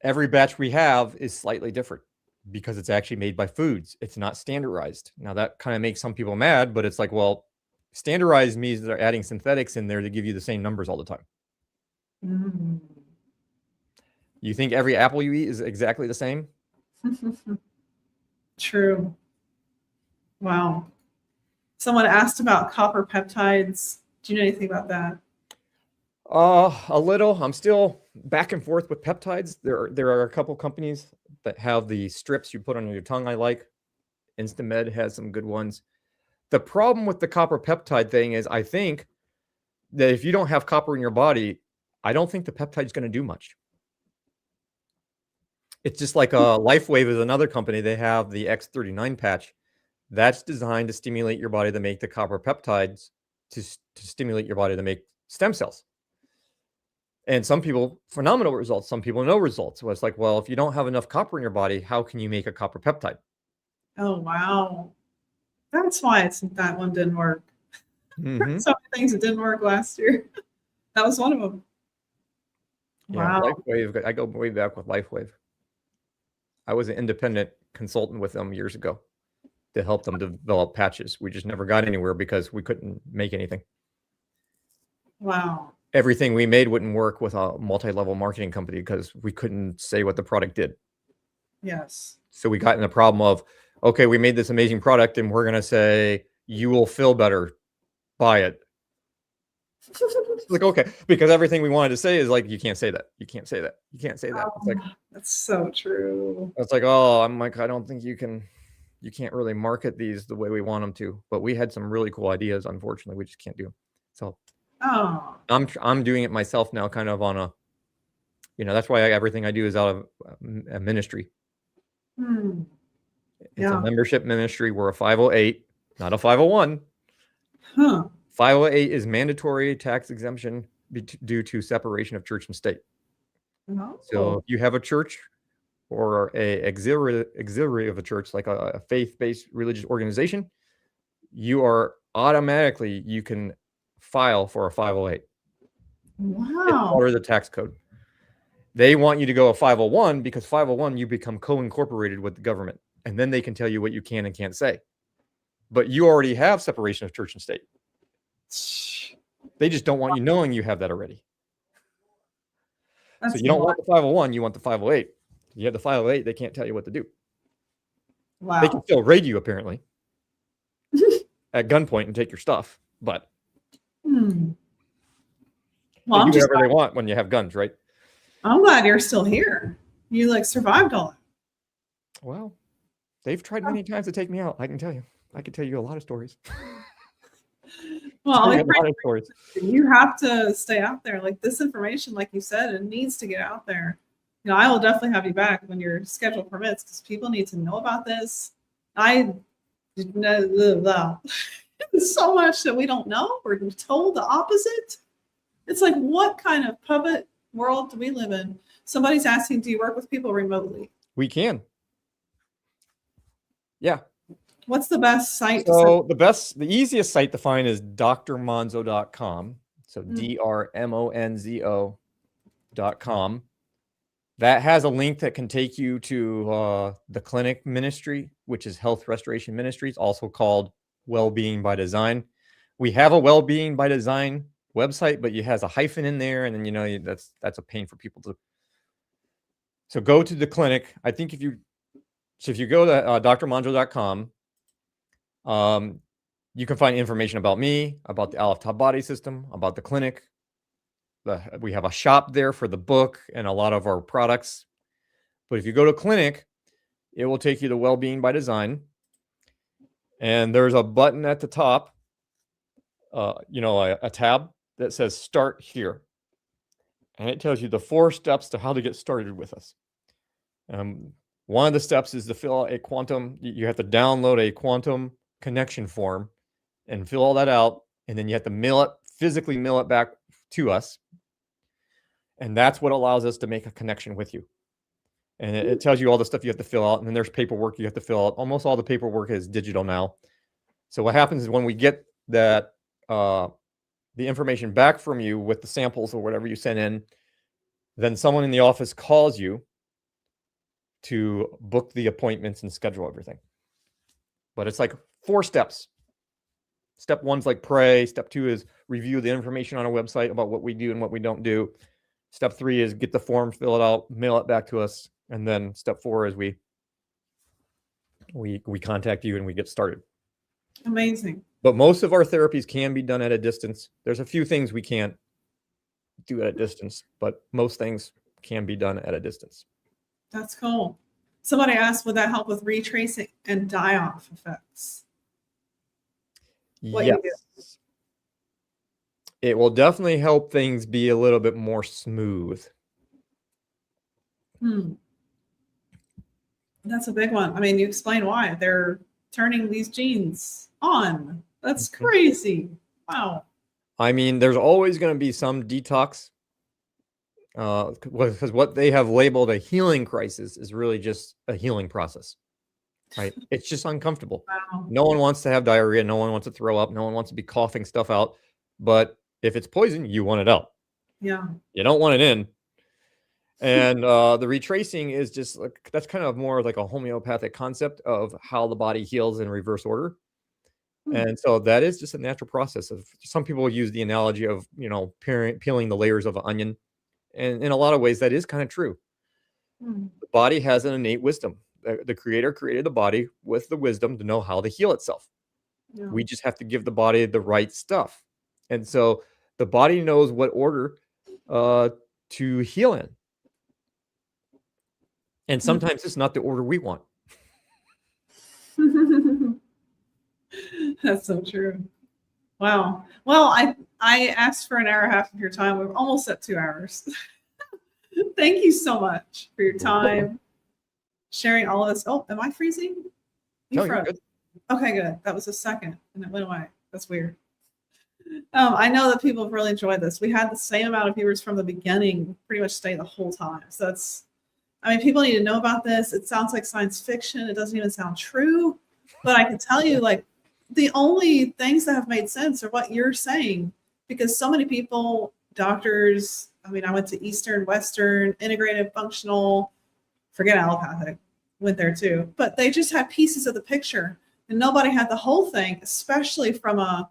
Every batch we have is slightly different because it's actually made by foods. It's not standardized. Now that kind of makes some people mad, but it's like, well, standardized means they're adding synthetics in there to give you the same numbers all the time. Mm. You think every apple you eat is exactly the same? True. Wow. Someone asked about copper peptides. Do you know anything about that? A little. I'm still back and forth with peptides. There are a couple companies that have the strips you put on your tongue I like. Instamed has some good ones. The problem with the copper peptide thing is I think that if you don't have copper in your body, I don't think the peptide's going to do much. It's just like LifeWave is another company. They have the X39 patch. That's designed to stimulate your body to make the copper peptides to stimulate your body to make stem cells. And some people, phenomenal results. Some people, no results. So it's like, well, if you don't have enough copper in your body, how can you make a copper peptide? Oh, wow. That's why that one didn't work. Mm-hmm. So many things that didn't work last year. That was one of them. Yeah, Wow. LifeWave. I go way back with LifeWave. I was an independent consultant with them years ago to help them develop patches. We just never got anywhere because we couldn't make anything. Wow. Everything we made wouldn't work with a multi-level marketing company because we couldn't say what the product did. Yes. So we got in the problem of, okay, we made this amazing product and we're going to say, you will feel better, buy it. It's like, okay, because everything we wanted to say is like, you can't say that. You can't say that. You can't say that. It's like, that's so true. it's like, oh, I'm like, I don't think you can't really market these the way we want them to. But we had some really cool ideas. Unfortunately, we just can't do them. So I'm doing it myself now, kind of on a, that's why everything I do is out of a ministry. It's a membership ministry. We're a 508, not a 501. 508 is mandatory tax exemption due to separation of church and state. So if you have a church or a auxiliary of a church, like a faith-based religious organization, you are automatically, you can file for a 508. Wow. It's part of the tax code. They want you to go a 501 because 501, you become co-incorporated with the government. And then they can tell you what you can and can't say. But you already have separation of church and state. They just don't want you knowing you have that already. So you don't want the 501, you want the 508. You have the 508, they can't tell you what to do. Wow. They can still raid you, apparently, at gunpoint and take your stuff. But Well, they do whatever they want when you have guns, right? I'm glad you're still here. You survived all that. Well, they've tried many times to take me out. I can tell you. I can tell you a lot of stories. Well, a lot of stories. You have to stay out there. Like this information, like you said, it needs to get out there. I will definitely have you back when your schedule permits because people need to know about this. I know so much that we don't know. We're told the opposite. It's like, what kind of puppet world do we live in? Somebody's asking, do you work with people remotely? We can. Yeah. What's the best site? So the easiest site to find is drmonzo.com. So drmonzo.com. That has a link that can take you to the clinic ministry, which is Health Restoration Ministries, also called Wellbeing by Design. We have a Wellbeing by Design website, but it has a hyphen in there, and then that's a pain for people to. So go to the clinic. I think if you go to drmonzo.com, you can find information about me, about the Aleph Top Body System, about the clinic. We have a shop there for the book and a lot of our products. But if you go to clinic, it will take you to Wellbeing by Design. And there's a button at the top, a tab that says start here. And it tells you the 4 steps to how to get started with us. One of the steps is to fill out a quantum. You have to download a quantum connection form and fill all that out. And then you have to physically mail it back to us. And that's what allows us to make a connection with you. And it tells you all the stuff you have to fill out. And then there's paperwork you have to fill out. Almost all the paperwork is digital now. So what happens is when we get that, the information back from you with the samples or whatever you sent in, then someone in the office calls you to book the appointments and schedule everything. But it's like 4 steps. Step 1's like pray. Step 2 is review the information on our website about what we do and what we don't do. Step 3 is get the form, fill it out, mail it back to us. And then step 4 is we contact you and we get started. Amazing. But most of our therapies can be done at a distance. There's a few things we can't do at a distance, but most things can be done at a distance. That's cool. Somebody asked, would that help with retracing and die-off effects? What you do? Yes. It will definitely help things be a little bit more smooth. That's a big one. I mean, you explain why they're turning these genes on. That's crazy. Wow. I mean, there's always going to be some detox, because what they have labeled a healing crisis is really just a healing process, right? It's just uncomfortable. Wow. No one wants to have diarrhea. No one wants to throw up. No one wants to be coughing stuff out. But if it's poison, you want it out. Yeah. You don't want it in. And the retracing is just like, that's kind of more like a homeopathic concept of how the body heals in reverse order. And so that is just a natural process. Of some people use the analogy of, peeling the layers of an onion. And in a lot of ways, that is kind of true. The body has an innate wisdom. The creator created the body with the wisdom to know how to heal itself. Yeah. We just have to give the body the right stuff. And so the body knows what order to heal in. And sometimes it's not the order we want. That's so true. Wow. Well, I asked for an hour and a half of your time. We're almost at 2 hours. Thank you so much for your time, sharing all of this. Oh, am I freezing? You No, you're froze. good. Okay, good. That was a second and it went away. That's weird. I know that people have really enjoyed this. We had the same amount of viewers from the beginning, pretty much stay the whole time. So people need to know about this. It sounds like science fiction. It doesn't even sound true, but I can tell you, like, the only things that have made sense are what you're saying, because so many people, doctors, I went to Eastern, Western, integrative, functional, forget allopathic, went there too, but they just had pieces of the picture and nobody had the whole thing, especially from a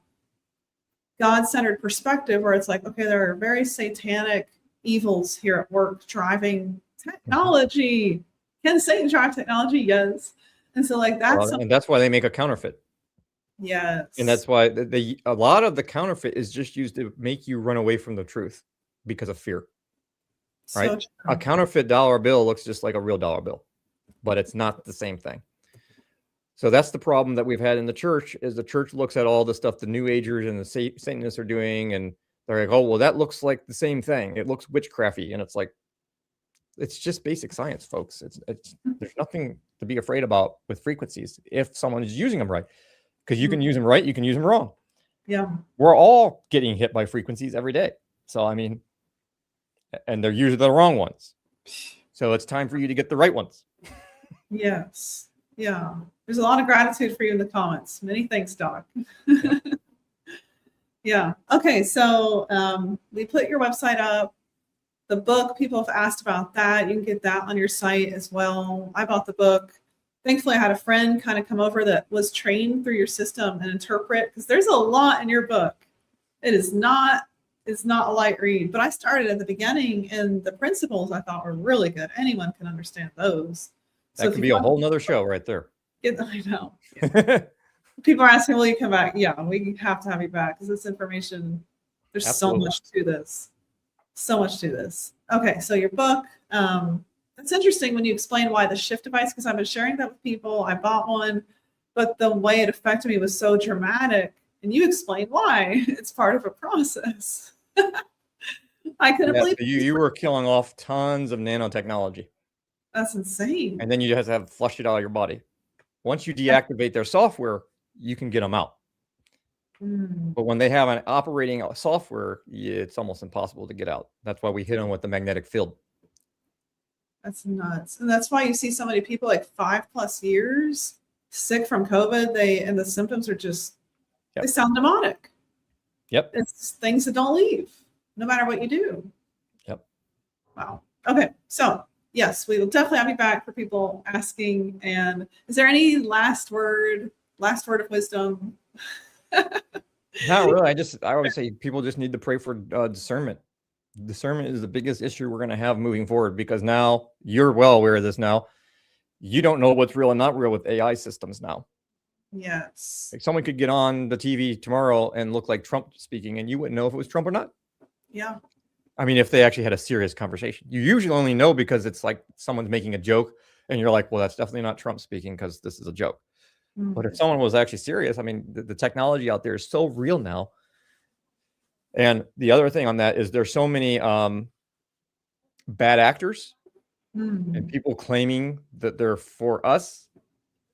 God-centered perspective where it's like, okay, there are very satanic evils here at work driving technology. Can Satan drive technology? Yes. And so And that's why they make a counterfeit. Yes. And that's why a lot of the counterfeit is just used to make you run away from the truth because of fear. Right? So A counterfeit dollar bill looks just like a real dollar bill, but it's not the same thing. So that's the problem that we've had in the church, is the church looks at all the stuff the New Agers and the Satanists are doing, and they're like, oh, well, that looks like the same thing. It looks witchcrafty. And it's like, it's just basic science, folks. There's nothing to be afraid about with frequencies if someone is using them right. Because you can use them right, you can use them wrong. Yeah. We're all getting hit by frequencies every day. So, and they're usually the wrong ones. So it's time for you to get the right ones. Yes. Yeah. There's a lot of gratitude for you in the comments. Many thanks, Doc. Yeah. Okay. So we put your website up. The book, people have asked about that. You can get that on your site as well. I bought the book. Thankfully, I had a friend kind of come over that was trained through your system and interpret, because there's a lot in your book. It's not a light read, but I started at the beginning, and the principles I thought were really good. Anyone can understand those. That could be a whole nother show right there. I know. Yeah. People are asking, will you come back? Yeah, we have to have you back, because this information, there's Absolutely. so much to this. So much to this. Okay, so your book. It's interesting when you explain why the shift device, because I've been sharing that with people. I bought one, but the way it affected me was so dramatic. And you explained why. It's part of a process. I couldn't Yeah, believe so you were killing off tons of nanotechnology, that's insane. and then you just have to flush it out of your body. Once you deactivate their software, you can get them out. But when they have an operating software, it's almost impossible to get out. That's why we hit them with the magnetic field. That's nuts. And that's why you see so many people like 5+ years sick from COVID. And the symptoms are just, Yep. they sound demonic. Yep. It's things that don't leave, no matter what you do. Yep. Wow. Okay. So yes, we will definitely have you back for people asking. And is there any last word of wisdom? Not really. I always say people just need to pray for discernment. Discernment is the biggest issue we're going to have moving forward, because now you're well aware of this now. You don't know what's real and not real with AI systems now. Yes. Like someone could get on the TV tomorrow and look like Trump speaking, and you wouldn't know if it was Trump or not. Yeah. I mean, if they actually had a serious conversation. You usually only know because it's like someone's making a joke and you're like, well, that's definitely not Trump speaking because this is a joke. But if someone was actually serious, I mean, the technology out there is so real now. And the other thing on that is there's so many bad actors and people claiming that they're for us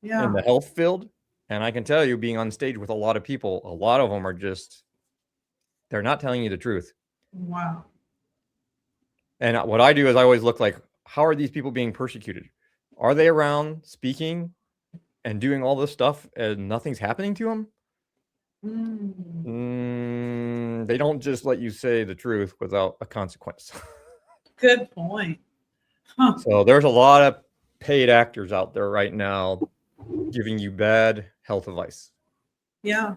in the health field. And I can tell you, being on stage with a lot of people, a lot of them are just, they're not telling you the truth. Wow. And what I do is I always look like, how are these people being persecuted? Are they around speaking and doing all this stuff and nothing's happening to them? They don't just let you say the truth without a consequence. Good point. Huh. So there's a lot of paid actors out there right now giving you bad health advice. Yeah.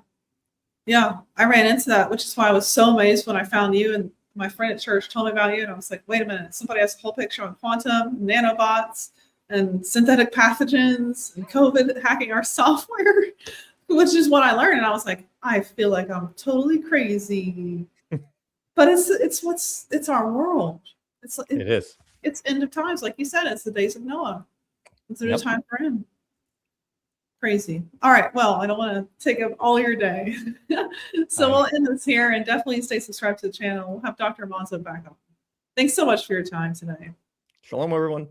Yeah. I ran into that, which is why I was so amazed when I found you, and my friend at church told me about you. And I was like, wait a minute, somebody has a whole picture on quantum, nanobots, and synthetic pathogens, and COVID hacking our software, which is what I learned. And I was like, I feel like I'm totally crazy. But it's our world. It is. It's end of times. Like you said, it's the days of Noah. It's a new time for him. Crazy. All right. Well, I don't want to take up all your day. So we'll end this here, and definitely stay subscribed to the channel. We'll have Dr. Monzo back on. Thanks so much for your time today. Shalom, everyone.